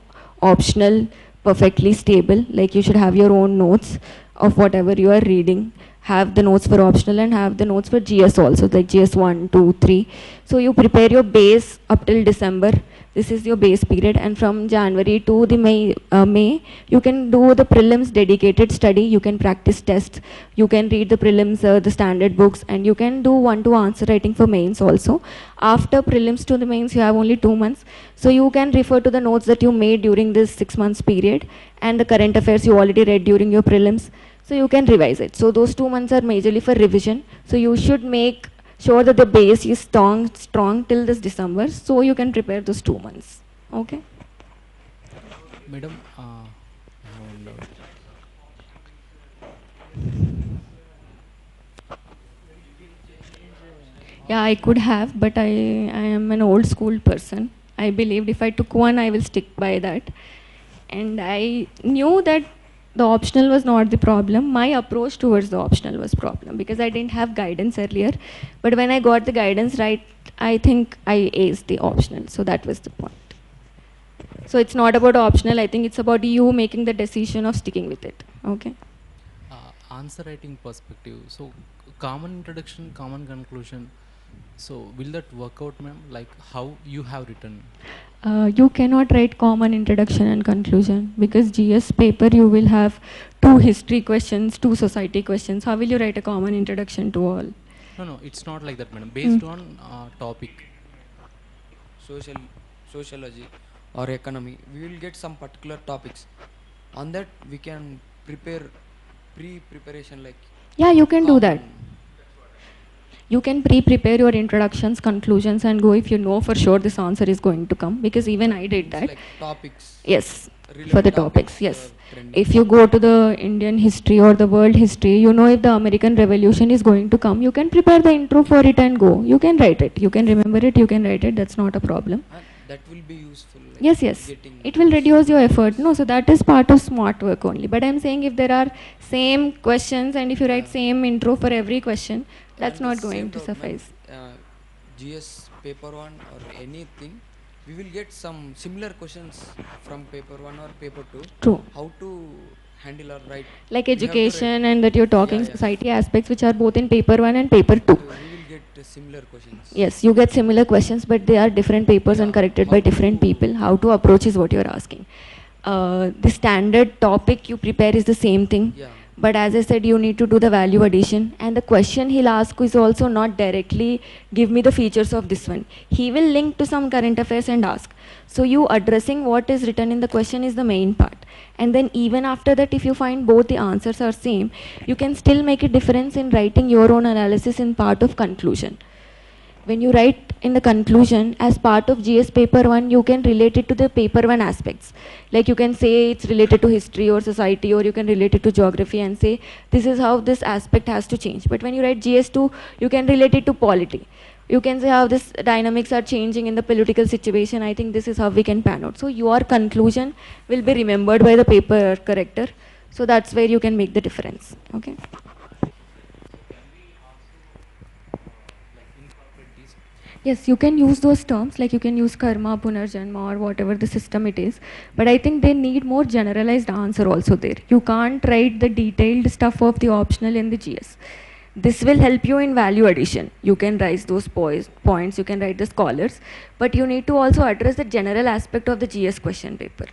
Speaker 2: optional perfectly stable. Like you should have your own notes of whatever you are reading. Have the notes for optional and have the notes for GS also, like GS 1, 2, 3. So you prepare your base up till December. This is your base period, and from January to the May, you can do the prelims dedicated study. You can practice tests. You can read the prelims, the standard books, and you can do 1 2 answer writing for mains also. After prelims to the mains, you have only 2 months. So you can refer to the notes that you made during this 6 months period and the current affairs you already read during your prelims. So you can revise it. So those 2 months are majorly for revision. So you should make sure that the base is strong till this December, so you can prepare those 2 months. Okay?
Speaker 7: Madam,
Speaker 2: Yeah, I could have, but I am an old school person. I believed if I took one, I will stick by that. And I knew that the optional was not the problem. My approach towards the optional was problem because I didn't have guidance earlier. But when I got the guidance right, I think I aced the optional. So that was the point. So it's not about optional. I think it's about you making the decision of sticking with it. Okay?
Speaker 7: answer writing perspective, so common introduction, common conclusion. So will that work out, ma'am? Like how you have written?
Speaker 2: You cannot write common introduction and conclusion because GS paper you will have 2 history questions, 2 society questions. How will you write a common introduction to all?
Speaker 7: No, it's not like that, madam. Based on topic,
Speaker 6: sociology or economy, we will get some particular topics. On that we can prepare pre-preparation like.
Speaker 2: Yeah, you can do that.
Speaker 6: common.
Speaker 2: You can pre-prepare your introductions, conclusions and go if you know for sure this answer is going to come, because even I did
Speaker 6: It's
Speaker 2: that.
Speaker 6: like topics.
Speaker 2: Yes,
Speaker 6: relevant
Speaker 2: for the topics, yes.
Speaker 6: trending.
Speaker 2: If you go to the Indian history or the world history, you know if the American Revolution is going to come, you can prepare the intro for it and go. You can write it, you can remember it, you can write it, that's not a problem.
Speaker 6: And that will be useful. Like
Speaker 2: Yes.
Speaker 6: getting
Speaker 2: It will reduce your effort. No, so that is part of smart work only. But I'm saying if there are same questions and if you write same intro for every question, that's
Speaker 6: And
Speaker 2: not
Speaker 6: the
Speaker 2: going
Speaker 6: same
Speaker 2: to
Speaker 6: doubt, ma'am,
Speaker 2: suffice.
Speaker 6: GS paper 1 or anything, we will get some similar questions from paper 1 or paper 2.
Speaker 2: True.
Speaker 6: How to handle or write.
Speaker 2: Like
Speaker 6: We have to
Speaker 2: education and that you're talking
Speaker 6: Yeah, yeah.
Speaker 2: society aspects which are both in paper 1 and paper 2.
Speaker 6: We will get similar questions.
Speaker 2: Yes, you get similar questions, but they are different papers and
Speaker 6: Yeah,
Speaker 2: corrected
Speaker 6: how
Speaker 2: by different
Speaker 6: to-
Speaker 2: people. How to approach is what you're asking. The standard topic you prepare is the same thing.
Speaker 6: Yeah.
Speaker 2: But as I said, you need to do the value addition, and the question he'll ask is also not directly give me the features of this one. He will link to some current affairs and ask. So you addressing what is written in the question is the main part. And then even after that, if you find both the answers are same, you can still make a difference in writing your own analysis in part of conclusion. When you write in the conclusion as part of GS paper 1, you can relate it to the paper 1 aspects. Like you can say it's related to history or society, or you can relate it to geography and say this is how this aspect has to change. But when you write GS 2, you can relate it to polity. You can say how this dynamics are changing in the political situation. I think this is how we can pan out. So your conclusion will be remembered by the paper corrector. So that's where you can make the difference. Okay. Yes, you can use those terms, like you can use karma, punarjanma, or whatever the system it is. But I think they need more generalized answer also there. You can't write the detailed stuff of the optional in the GS. This will help you in value addition. You can raise those points, you can write the scholars, but you need to also address the general aspect of the GS question paper.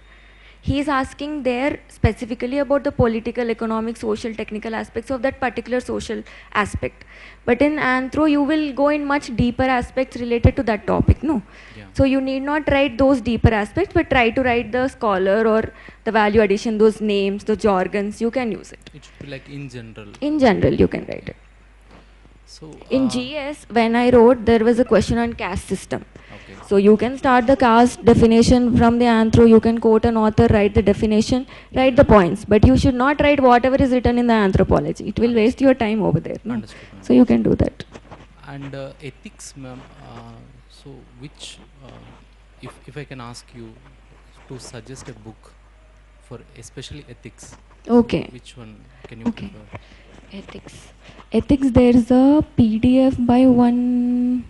Speaker 2: He is asking there specifically about the political, economic, social, technical aspects of that particular social aspect. But in Anthro, you will go in much deeper aspects related to that topic, no? Yeah. So you need not write those deeper aspects, but try to write the scholar or the value addition, those names, the jargons, you can use it.
Speaker 7: It should be like in general.
Speaker 2: In general, you can write it.
Speaker 7: So
Speaker 2: in GS, when I wrote, there was a question on caste system. Okay. So you can start the caste definition from the Anthro, you can quote an author, write the definition, write the points, but you should not write whatever is written in the Anthropology. It will waste your time over there. No? So you can do that.
Speaker 7: And ethics, ma'am, so which, if I can ask you to suggest a book for especially ethics,
Speaker 2: okay.
Speaker 7: So which one can you prefer?
Speaker 2: Ethics, there is a PDF by one,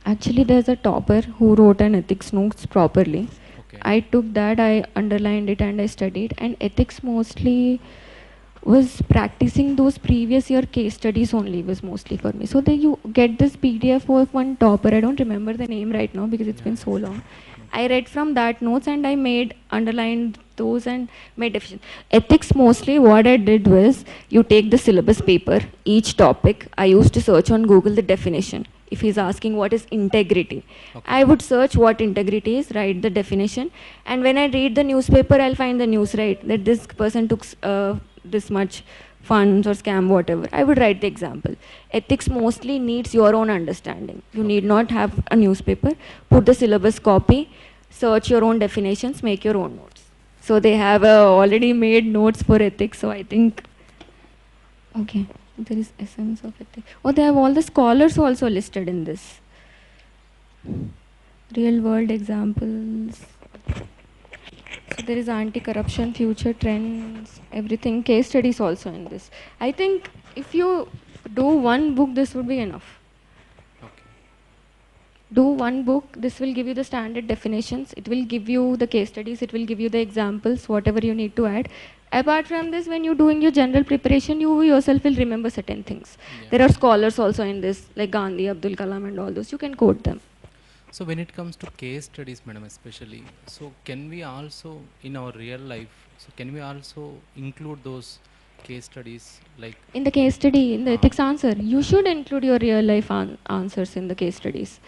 Speaker 2: actually there's a topper who wrote an ethics notes properly. Okay. I took that, I underlined it and I studied, and ethics mostly was practicing those previous year case studies only was mostly for me. So then you get this PDF of one topper, I don't remember the name right now because it's been so long. I read from that notes and I underlined those and made definition. Ethics mostly what I did was, you take the syllabus paper, each topic, I used to search on Google the definition. If he's asking what is integrity, okay, I would search what integrity is, write the definition, and when I read the newspaper, I'll find the news, right, that this person took this much funds or scam, whatever. I would write the example. Ethics mostly needs your own understanding. You need not have a newspaper. Put the syllabus copy, search your own definitions, make your own notes. So they have already made notes for ethics, so I think, okay, there is essence of ethics. Oh, they have all the scholars also listed in this. Real world examples. So there is anti-corruption, future trends, everything, case studies also in this. I think if you do one book, this would be enough. Okay. Do one book, this will give you the standard definitions, it will give you the case studies, it will give you the examples, whatever you need to add. Apart from this, when you're doing your general preparation, you yourself will remember certain things. Yeah. There are scholars also in this, like Gandhi, Abdul Kalam and all those, you can quote them.
Speaker 7: So when it comes to case studies, madam, especially, so can we also, in our real life, so can we also include those case studies, like? In
Speaker 2: the case study, in the ethics answer, you should include your real life answers in the case studies.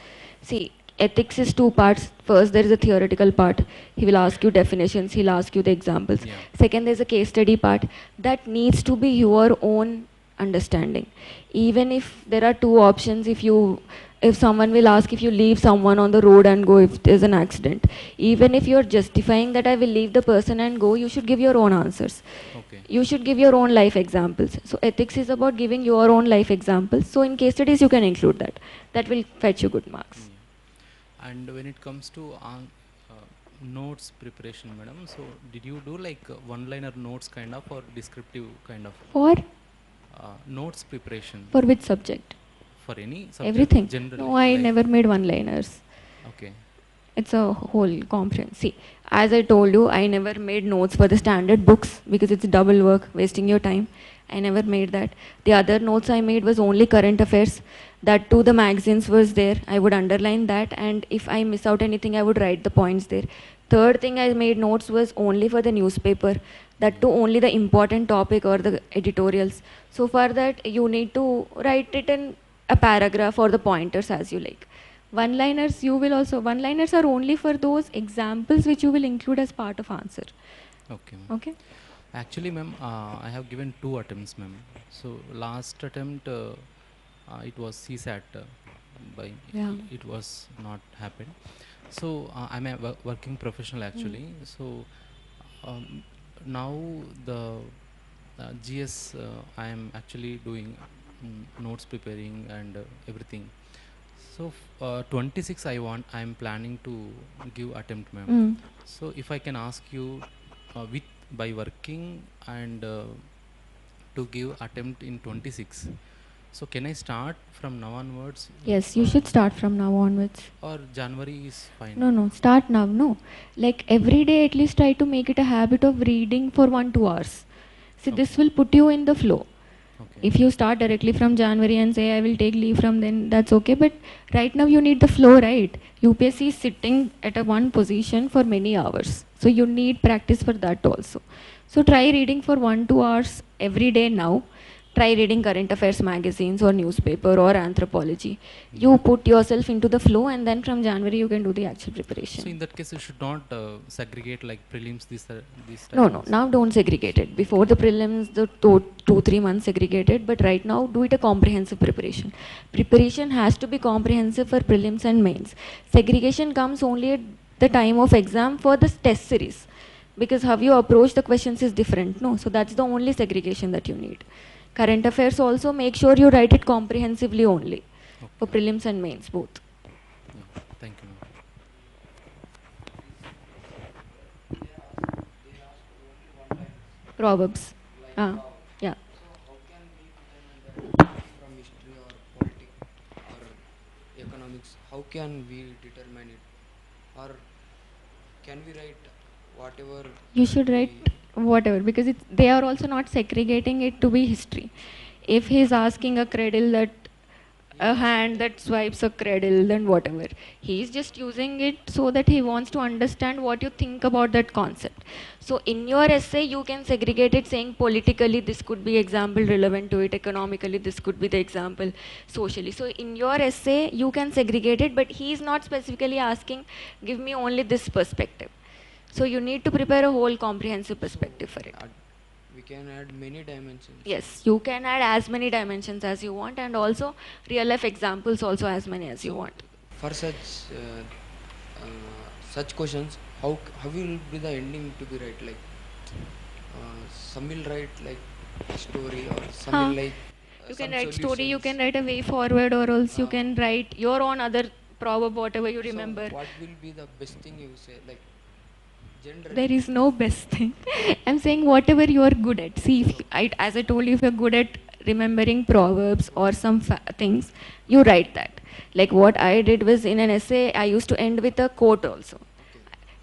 Speaker 2: See, ethics is two parts. First, there is a theoretical part. He will ask you definitions, he'll ask you the examples. Yeah. Second, there's a case study part. That needs to be your own understanding. Even if there are two options, if someone will ask if you leave someone on the road and go if there's an accident, even if you're justifying that I will leave the person and go, you should give your own answers. Okay. You should give your own life examples. So ethics is about giving your own life examples. So in case studies you can include that. That will fetch you good marks.
Speaker 7: Yeah. And when it comes to notes preparation, madam, so did you do like one-liner notes kind of or descriptive kind of?
Speaker 2: For?
Speaker 7: Notes preparation.
Speaker 2: For which subject?
Speaker 7: For any subject?
Speaker 2: Everything.
Speaker 7: Generally,
Speaker 2: no, I never made one-liners.
Speaker 7: Okay.
Speaker 2: It's a whole comprehensive. See, as I told you, I never made notes for the standard books because it's double work, wasting your time. I never made that. The other notes I made was only current affairs. That too, the magazines was there. I would underline that, and if I miss out anything, I would write the points there. Third thing I made notes was only for the newspaper. that too only the important topic or the editorials. So for that you need to write it in a paragraph or the pointers as you like. One-liners you will also, one-liners are only for those examples which you will include as part of answer.
Speaker 7: Okay, ma'am.
Speaker 2: Okay.
Speaker 7: Actually, ma'am, I have given 2 attempts, ma'am. So last attempt, it was CSAT, by
Speaker 2: Yeah.
Speaker 7: it was not happened. So I'm a working professional actually. So um, now the GS I am actually doing notes preparing and everything. So 26 I am planning to give attempt, ma'am. So if I can ask you, with by working and to give attempt in 26, so can I start from now onwards?
Speaker 2: Yes, you should start from now onwards.
Speaker 7: Or January is fine?
Speaker 2: No, start now. No, like every day at least try to make it a habit of reading for 1-2 hours. See, this will put you in the flow.
Speaker 7: Okay.
Speaker 2: If you start directly from January and say I will take leave from then, that's okay. But right now you need the flow, right? UPSC is sitting at a one position for many hours. So you need practice for that also. So try reading for 1-2 hours every day now. Try reading current affairs magazines or newspaper or anthropology. You put yourself into the flow and then from January you can do the actual preparation.
Speaker 7: So in that case, you should not segregate like prelims, this
Speaker 2: No, now don't segregate it. Before the prelims, the 2-3 months segregated, but right now do it a comprehensive preparation. Preparation has to be comprehensive for prelims and mains. Segregation comes only at the time of exam for the test series, because how you approach the questions is different, no? So that's the only segregation that you need. Current affairs also, make sure you write it comprehensively only, for prelims and mains both.
Speaker 7: Yeah, thank you, ma'am.
Speaker 2: Proverbs. Yeah.
Speaker 6: So how can we determine that from history or politics or economics? How can we determine it? Or can we write whatever?
Speaker 2: You should write whatever, because they are also not segregating it to be history. If he is asking a cradle that a hand that swipes a cradle, then whatever. He is just using it so that he wants to understand what you think about that concept. So in your essay, you can segregate it saying politically this could be example relevant to it, economically this could be the example, socially. So in your essay, you can segregate it, but he is not specifically asking, give me only this perspective. So you need to prepare a whole comprehensive perspective for it.
Speaker 6: We can add many dimensions.
Speaker 2: Yes, you can add as many dimensions as you want, and also real life examples also as many as you want.
Speaker 6: For such questions, how will be the ending to be right? Like some will write like a story, or some will like
Speaker 2: you can
Speaker 6: some
Speaker 2: write story, you
Speaker 6: solutions.
Speaker 2: can write a way forward, or else you can write your own other proverb, whatever you remember.
Speaker 6: So what will be the best thing you say? Like generally.
Speaker 2: There is no best thing. I'm saying whatever you are good at. See, if as I told you, if you're good at remembering proverbs or some things, you write that. Like what I did was, in an essay, I used to end with a quote also.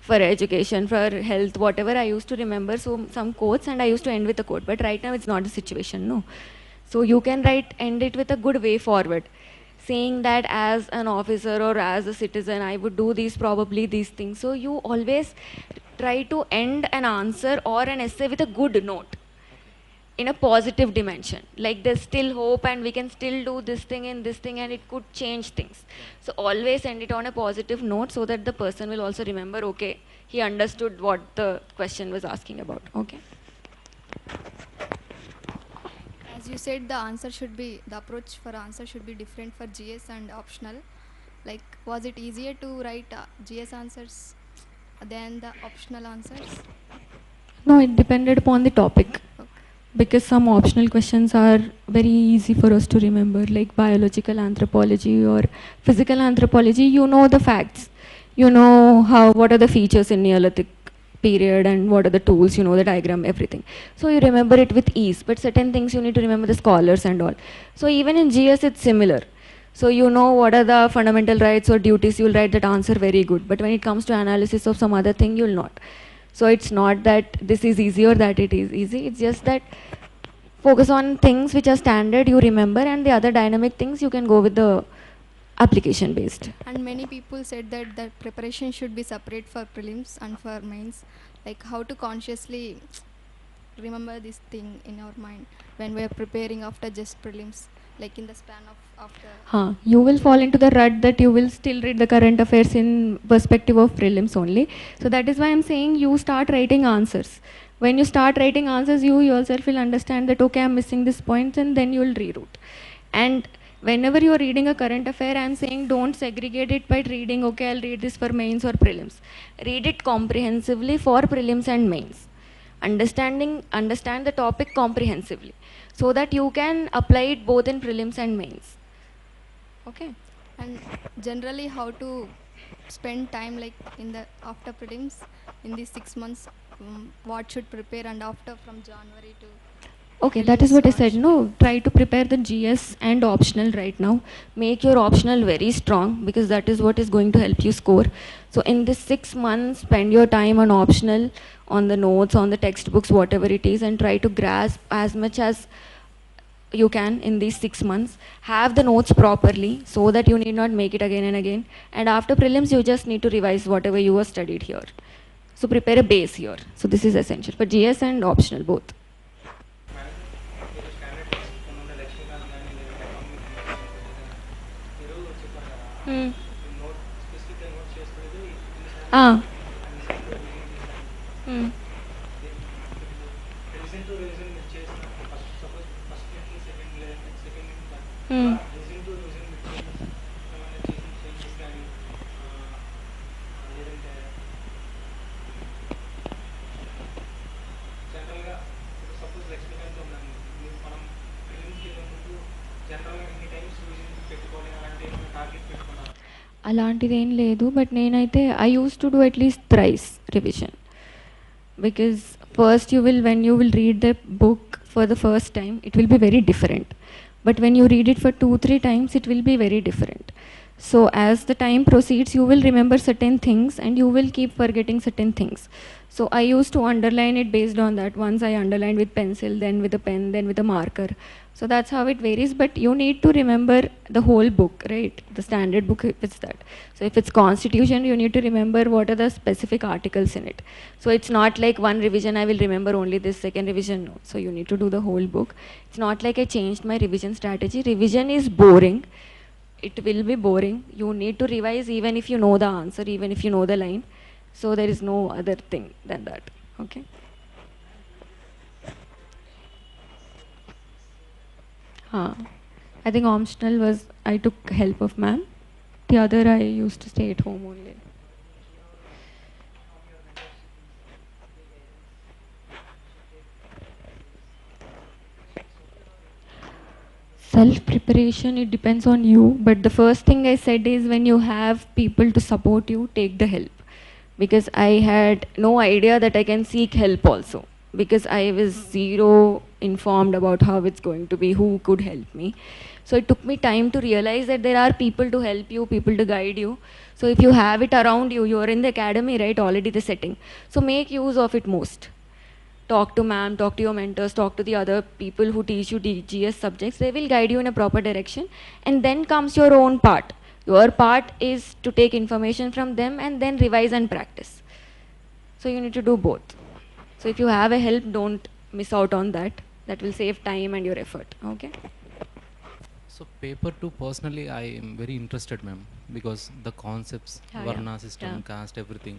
Speaker 2: For education, for health, whatever, I used to remember some quotes and I used to end with a quote. But right now it's not the situation, no. So you can end it with a good way forward, saying that as an officer or as a citizen, I would do probably these things. So you always try to end an answer or an essay with a good note, in a positive dimension. Like there's still hope and we can still do this thing and it could change things. So always end it on a positive note so that the person will also remember, okay, he understood what the question was asking about. Okay.
Speaker 5: As you said, the approach for answer should be different for GS and optional. Like, was it easier to write GS answers than the optional answers?
Speaker 2: No, it depended upon the topic. Because some optional questions are very easy for us to remember, like biological anthropology or physical anthropology. You know the facts. You know what are the features in Neolithic period and what are the tools, you know the diagram, everything. So you remember it with ease. But certain things you need to remember the scholars and all. So even in GS it's similar. So you know what are the fundamental rights or duties, you'll write that answer very good. But when it comes to analysis of some other thing, you'll not. So it's not that this is easy or that it is easy. It's just that focus on things which are standard, you remember, and the other dynamic things you can go with the application based.
Speaker 5: And many people said that the preparation should be separate for prelims and for mains. Like how to consciously remember this thing in our mind when we are preparing after just prelims, like in the span of after.
Speaker 2: You will fall into the rut that you will still read the current affairs in perspective of prelims only. So that is why I'm saying you start writing answers. When you start writing answers, you yourself will understand that okay, I'm missing this point, and then you will reroute. And whenever you're reading a current affair, I'm saying don't segregate it by reading, okay, I'll read this for mains or prelims. Read it comprehensively for prelims and mains. Understand the topic comprehensively so that you can apply it both in prelims and mains. Okay.
Speaker 5: And generally how to spend time like in the after prelims in these 6 months, what should prepare, and after from January to
Speaker 2: Okay, that is what I said. No, try to prepare the GS and optional right now. Make your optional very strong because that is what is going to help you score. So in this 6 months, spend your time on optional, on the notes, on the textbooks, whatever it is, and try to grasp as much as you can in these 6 months. Have the notes properly so that you need not make it again and again. And after prelims, you just need to revise whatever you have studied here. So prepare a base here. So this is essential for GS and optional both. అలాంటిది ఏం లేదు but నేనైతే I use to do at least thrice revision because first when you will read the book for the first time it will be very different, but when you read it for 2-3 times it will be very different. So as the time proceeds you will remember certain things and you will keep forgetting certain things. So I used to underline it based on that. Once I underlined with pencil, then with a pen, then with a marker. So that's how it varies, but you need to remember the whole book, right? The standard book, if it's that. So if it's constitution, you need to remember what are the specific articles in it. So it's not like one revision I will remember only this, second revision no. So you need to do the whole book. It's not like I changed my revision strategy. Revision is boring. It will be boring. You need to revise even if you know the answer, even if you know the line. So there is no other thing than that. Okay. I think optional was I took help of ma'am. The other I used to stay at home only. Self-preparation, it depends on you, but the first thing I said is when you have people to support you, take the help. Because I had no idea that I can seek help also. Because I was zero informed about how it's going to be, who could help me. So it took me time to realize that there are people to help you, people to guide you. So if you have it around you, you're in the academy, right, already the setting. So make use of it most. Talk to ma'am, talk to your mentors, talk to the other people who teach you GS subjects. They will guide you in a proper direction. And then comes your own part. Your part is to take information from them and then revise and practice. So you need to do both. So if you have a help, don't miss out on that. That will save time and your effort. Okay.
Speaker 7: So paper 2 personally I am very interested, ma'am, because the concepts, Varna system, caste, everything.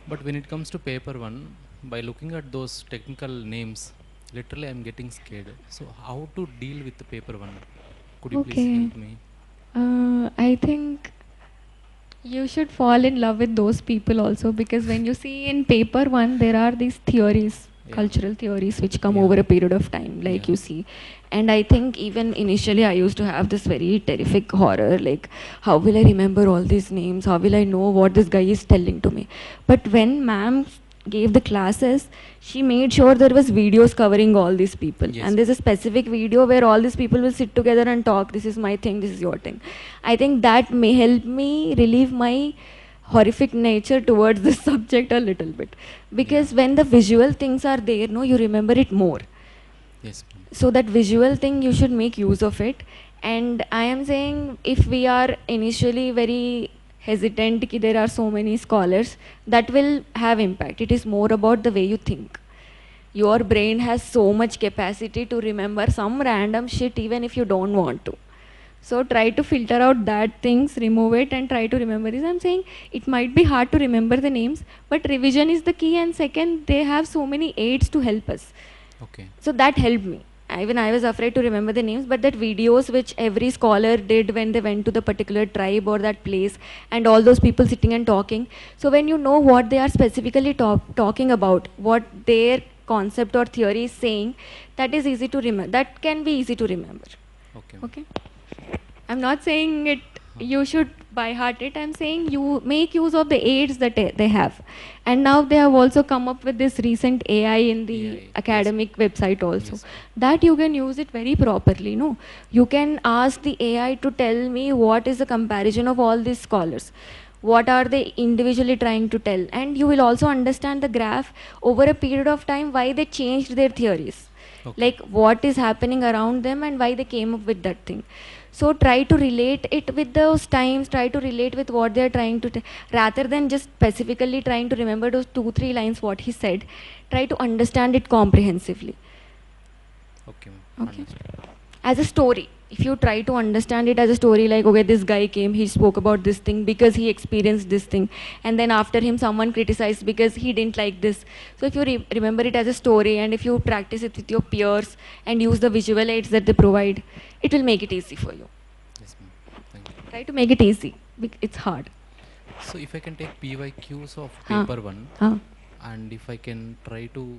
Speaker 7: But when it comes to paper 1, by looking at those technical names, literally I am getting scared. So how to deal with the paper 1? Could you please help me?
Speaker 2: I think you should fall in love with those people also, because when you see in paper 1 there are these theories, cultural theories which come over a period of time, like you see. And I think even initially I used to have this very terrific horror, like how will I remember all these names, how will I know what this guy is telling to me. But when ma'am gave the classes, she made sure there was videos covering all these people, and there's a specific video where all these people will sit together and talk, this is my thing, this is your thing. I think that may help me relieve my horrific nature towards this subject a little bit, because when the visual things are there, no, you remember it more. So that visual thing you should make use of it. And I am saying if we are initially very hesitant ki there are so many scholars, that will have impact. It is more about the way you think. Your brain has so much capacity to remember some random shit even if you don't want to. So try to filter out that things, remove it, and try to remember this. I'm saying it might be hard to remember the names, but revision is the key, and second, they have so many aids to help us.
Speaker 7: Okay.
Speaker 2: So that helped me. Even I was afraid to remember the names, but that videos which every scholar did when they went to the particular tribe or that place, and all those people sitting and talking. So when you know what they are specifically talking about, what their concept or theory is saying, that is easy to remember. That can be easy to remember.
Speaker 7: Okay.
Speaker 2: Okay. I'm not saying it you should by heart it. I'm saying you make use of the aids that they have. And now they have also come up with this recent AI in the
Speaker 7: AI,
Speaker 2: academic website also.
Speaker 7: Yes.
Speaker 2: That you can use it very properly. No, you can ask the AI to tell me what is the comparison of all these scholars. What are they individually trying to tell? And you will also understand the graph over a period of time why they changed their theories.
Speaker 7: Okay.
Speaker 2: Like what is happening around them and why they came up with that thing. So try to relate it with those times, try to relate with what they're trying to, rather than just specifically trying to remember those 2-3 lines what he said, try to understand it comprehensively.
Speaker 7: Okay.
Speaker 2: Okay. As a story, if you try to understand it as a story, like, okay, this guy came, he spoke about this thing because he experienced this thing, and then after him someone criticized because he didn't like this. So if you remember it as a story, and if you practice it with your peers and use the visual aids that they provide, it will make it easy for you.
Speaker 7: Yes, ma'am. Thank you.
Speaker 2: Try to make it easy. It's hard.
Speaker 7: So if I can take PYQs of
Speaker 2: Huh.
Speaker 7: paper 1,
Speaker 2: Huh.
Speaker 7: and if I can try to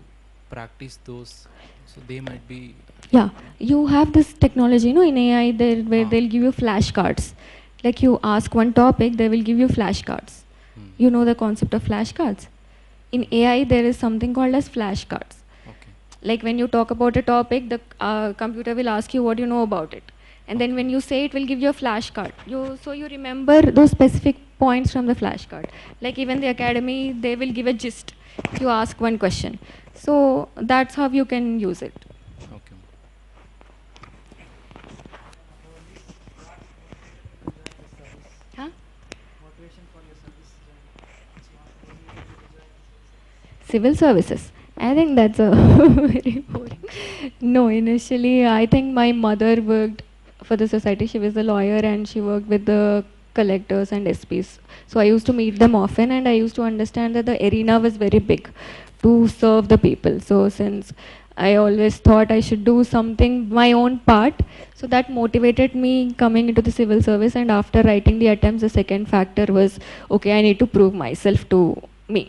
Speaker 7: practice those, so they might be.
Speaker 2: Yeah, you have this technology, in AI, where
Speaker 7: Ah.
Speaker 2: they'll give you flashcards. Like you ask one topic, they will give you flashcards.
Speaker 7: Hmm.
Speaker 2: You know the concept of flashcards. In AI, there is something called as flashcards.
Speaker 7: Okay.
Speaker 2: Like when you talk about a topic, the computer will ask you what you know about it. And then when you say it will give you a flashcard. So you remember those specific points from the flashcard. Like even the academy, they will give a gist. You ask one question. So that's how you can use it.
Speaker 7: Okay.
Speaker 2: Huh? Civil services. I think that's a very boring. No, initially I think my mother worked for the society. She was a lawyer and she worked with the collectors and SPs. So I used to meet them often, and I used to understand that the arena was very big to serve the people. So since I always thought I should do something my own part, so that motivated me coming into the civil service. And after writing the attempts, the second factor was, okay, I need to prove myself to me.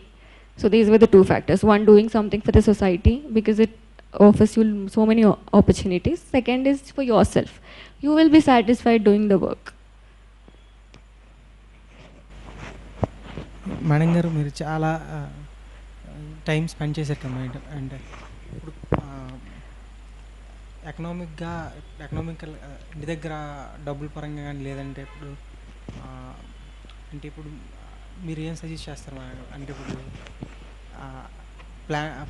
Speaker 2: So these were the two factors. One, doing something for the society because it offers you so many opportunities. Second is for yourself. You will be satisfied doing the work.
Speaker 4: Madam గారు మీరు చాలా time spend చేశారు కదా madam. And ఇప్పుడు economical ఇంటి దగ్గర డబ్బుల పరంగా కానీ లేదంటే ఇప్పుడు అంటే ఇప్పుడు మీరు ఏం సజెస్ట్ చేస్తారు మేడం? అంటే ఇప్పుడు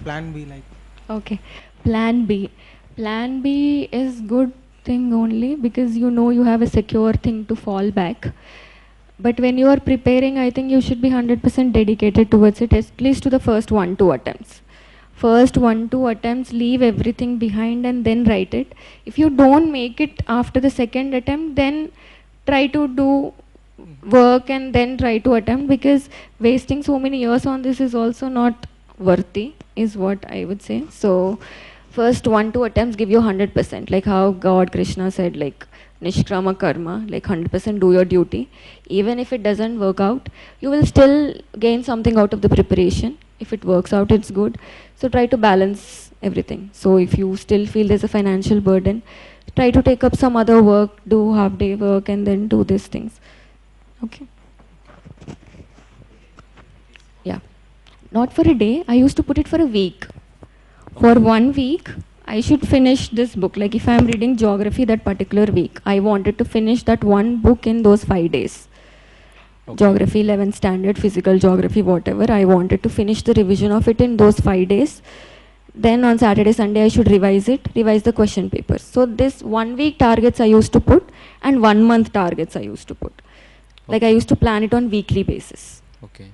Speaker 4: plan be like.
Speaker 2: Okay, plan B. Plan B is good thing only because you have a secure thing to fall back. But when you are preparing, I think you should be 100% dedicated towards it, at least to the first 1-2 attempts. First 1-2 attempts, leave everything behind and then write it. If you don't make it after the second attempt, then try to do work and then try to attempt, because wasting so many years on this is also not worthy, is what I would say. So first 1-2 attempts give you 100%, like how God Krishna said, like nishkrama karma, like 100% do your duty. Even if it doesn't work out, you will still gain something out of the preparation. If it works out, it's good. So try to balance everything. So if you still feel there's a financial burden, try to take up some other work, do half-day work, and then do these things. Okay. Yeah. Not for a day. I used to put it for a week. For 1 week, I should finish this book. Like if I am reading geography that particular week, I wanted to finish that one book in those 5 days. Okay. Geography 11th standard, physical geography, whatever. I wanted to finish the revision of it in those 5 days. Then on Saturday, Sunday, I should revise the question papers. So this 1 week targets I used to put, and 1 month targets I used to put. Okay. Like I used to plan it on weekly basis.
Speaker 7: Okay.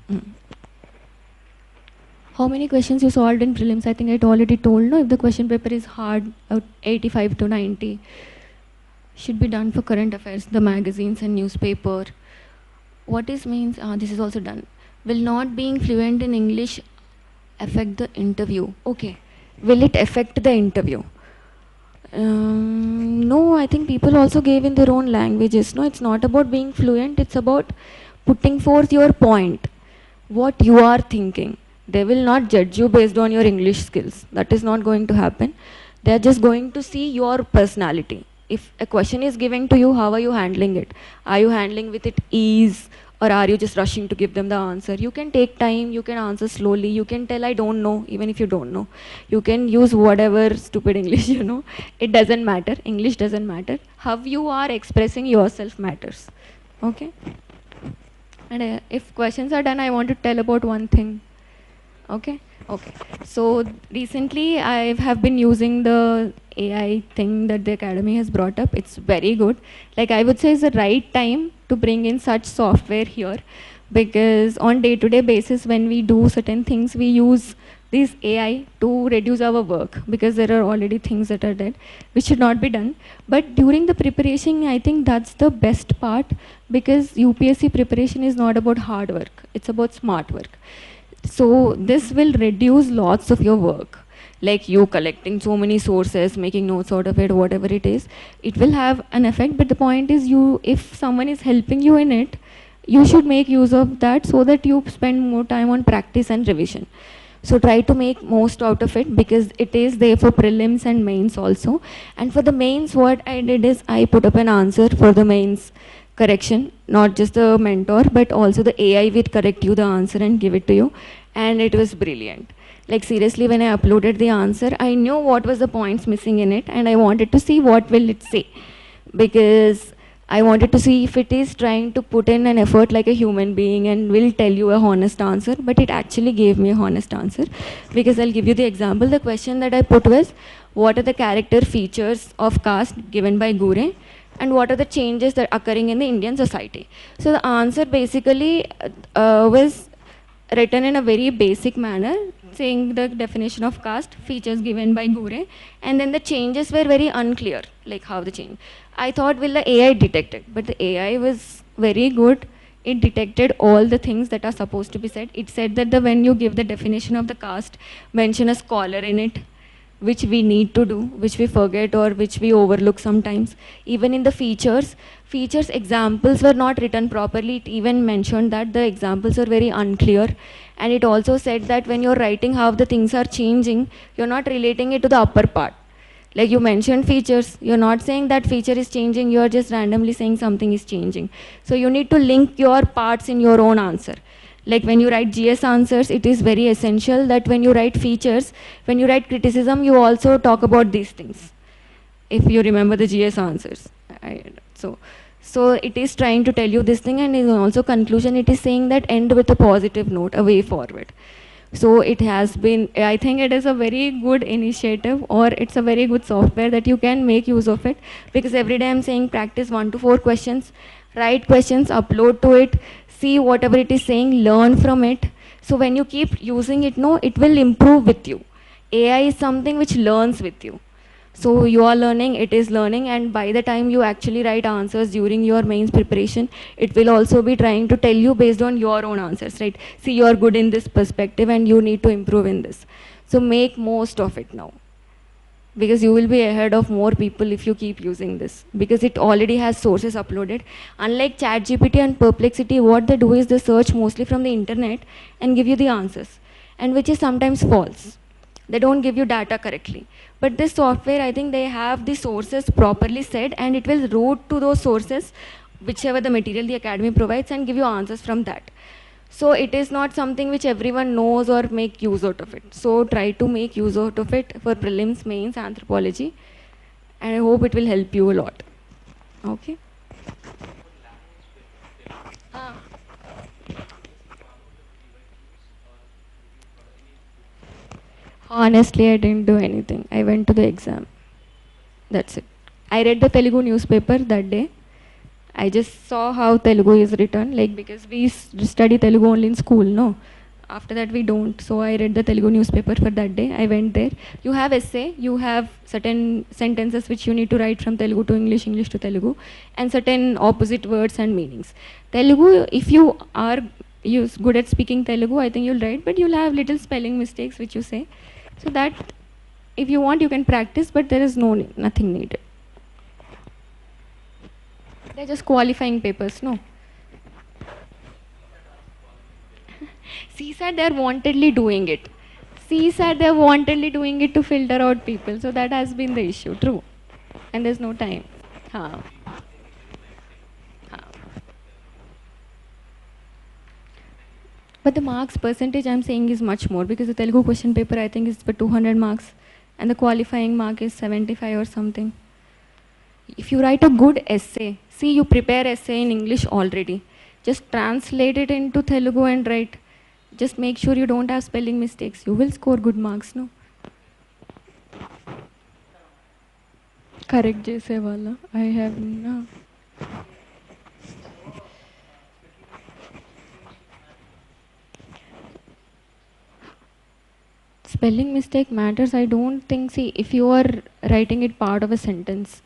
Speaker 2: How many questions you solved in prelims? I think I already told, no? If the question paper is hard, 85 to 90. Should be done for current affairs, the magazines and newspaper. What is means, this is also done. Will not being fluent in English affect the interview? Okay. Will it affect the interview? No, I think people also gave in their own languages. No, it's not about being fluent, it's about putting forth your point, what you are thinking. They will not judge you based on your English skills. That is not going to happen. They are just going to see your personality. If a question is given to you, how are you handling it? Are you handling with it ease, or are you just rushing to give them the answer? You can take time, you can answer slowly, you can tell I don't know, even if you don't know. You can use whatever stupid English, you know. It doesn't matter. English doesn't matter. How you are expressing yourself matters. Okay? And if questions are done, I want to tell about one thing. Okay? Okay. So recently I have been using the AI thing that the academy has brought up. It's very good. Like I would say it's the right time to bring in such software here, because on day-to-day basis when we do certain things, we use this AI to reduce our work, because there are already things that are dead which should not be done. But during the preparation, I think that's the best part, because UPSC preparation is not about hard work, it's about smart work. So this will reduce lots of your work, like you collecting so many sources, making notes out of it, whatever it is. It will have an effect, but the point is, you, if someone is helping you in it, you should make use of that so that you spend more time on practice and revision. So try to make most out of it, because it is there for prelims and mains also. And for the mains, what I did is I put up an answer for the mains correction, not just the mentor, but also the AI will correct you the answer and give it to you. And it was brilliant. Like seriously, when I uploaded the answer, I knew what was the points missing in it, and I wanted to see what will it say, because I wanted to see if it is trying to put in an effort like a human being and will tell you a honest answer. But it actually gave me a honest answer, because I'll give you the example. The question that I put was, what are the character features of caste given by Gure, and what are the changes that are occurring in the Indian society? So the answer basically was written in a very basic manner, saying the definition of caste, features given by Gure, and then the changes were very unclear, like how the change. I thought, will the AI detect it? But the AI was very good. It detected all the things that are supposed to be said. It said that when you give the definition of the caste, mention a scholar in it, which we need to do, which we forget or which we overlook sometimes. Even in the features examples were not written properly. It even mentioned that the examples are very unclear. And it also said that when you're writing how the things are changing, you're not relating it to the upper part. Like you mentioned features, you're not saying that feature is changing, you're just randomly saying something is changing. So you need to link your parts in your own answer. Like when you write GS answers, it is very essential that when you write features, when you write criticism, you also talk about these things. If you remember the GS answers. So it is trying to tell you this thing, and in also conclusion, it is saying that end with a positive note, a way forward. So it has been, I think it is a very good initiative, or it's a very good software that you can make use of it, because every day I'm saying practice 1 to 4 questions, write questions, upload to it, see whatever it is saying, learn from it. So when you keep using it, no, it will improve with you. AI is something which learns with you. So you are learning, it is learning, and by the time you actually write answers during your mains preparation, it will also be trying to tell you based on your own answers, right? See, you are good in this perspective and you need to improve in this. So make most of it now, because you will be ahead of more people if you keep using this, because it already has sources uploaded. Unlike ChatGPT and Perplexity, what they do is they search mostly from the internet and give you the answers, and which is sometimes false. They don't give you data correctly. But this software, I think they have the sources properly said, and it will route to those sources, whichever the material the academy provides, and give you answers from that. So it is not something which everyone knows or make use out of it. So try to make use out of it for prelims, mains, anthropology, and I hope it will help you a lot. Okay? Honestly, I didn't do anything. I went to the exam. That's it. I read the Telugu newspaper that day. I just saw how Telugu is written, like because we study Telugu only in school, no? After that we don't. So I read the Telugu newspaper for that day. I went there. You have essay, you have certain sentences which you need to write from Telugu to English, English to Telugu, and certain opposite words and meanings. Telugu, if you are good at speaking Telugu, I think you'll write, but you'll have little spelling mistakes which you say. So that if you want, you can practice, but there is nothing needed. They're just qualifying papers, no? CSAT, they're wantedly doing it. CSAT, they're wantedly doing it to filter out people. So that has been the issue, true. And there's no time. Haan. Haan. But the marks percentage I'm saying is much more, because the Telugu question paper I think is for 200 marks and the qualifying mark is 75 or something. If you write a good essay, see, you prepare essay in English already. Just translate it into Telugu and write. Just make sure you don't have spelling mistakes. You will score good marks, no? Correct jese wala. I have no. Spelling mistake matters. I don't think. See, if you are writing it part of a sentence,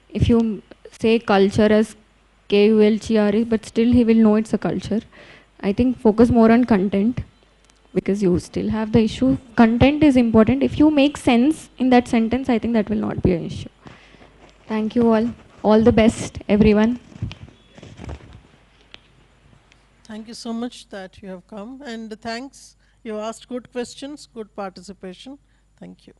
Speaker 2: if you say culture as KULCRE, but still he will know it's a culture. I think focus more on content, because you still have the issue. Content is important. If you make sense in that sentence, I think that will not be an issue. Thank you all. All the best, everyone.
Speaker 1: Thank you so much that you have come, and thanks. You asked good questions, good participation. Thank you.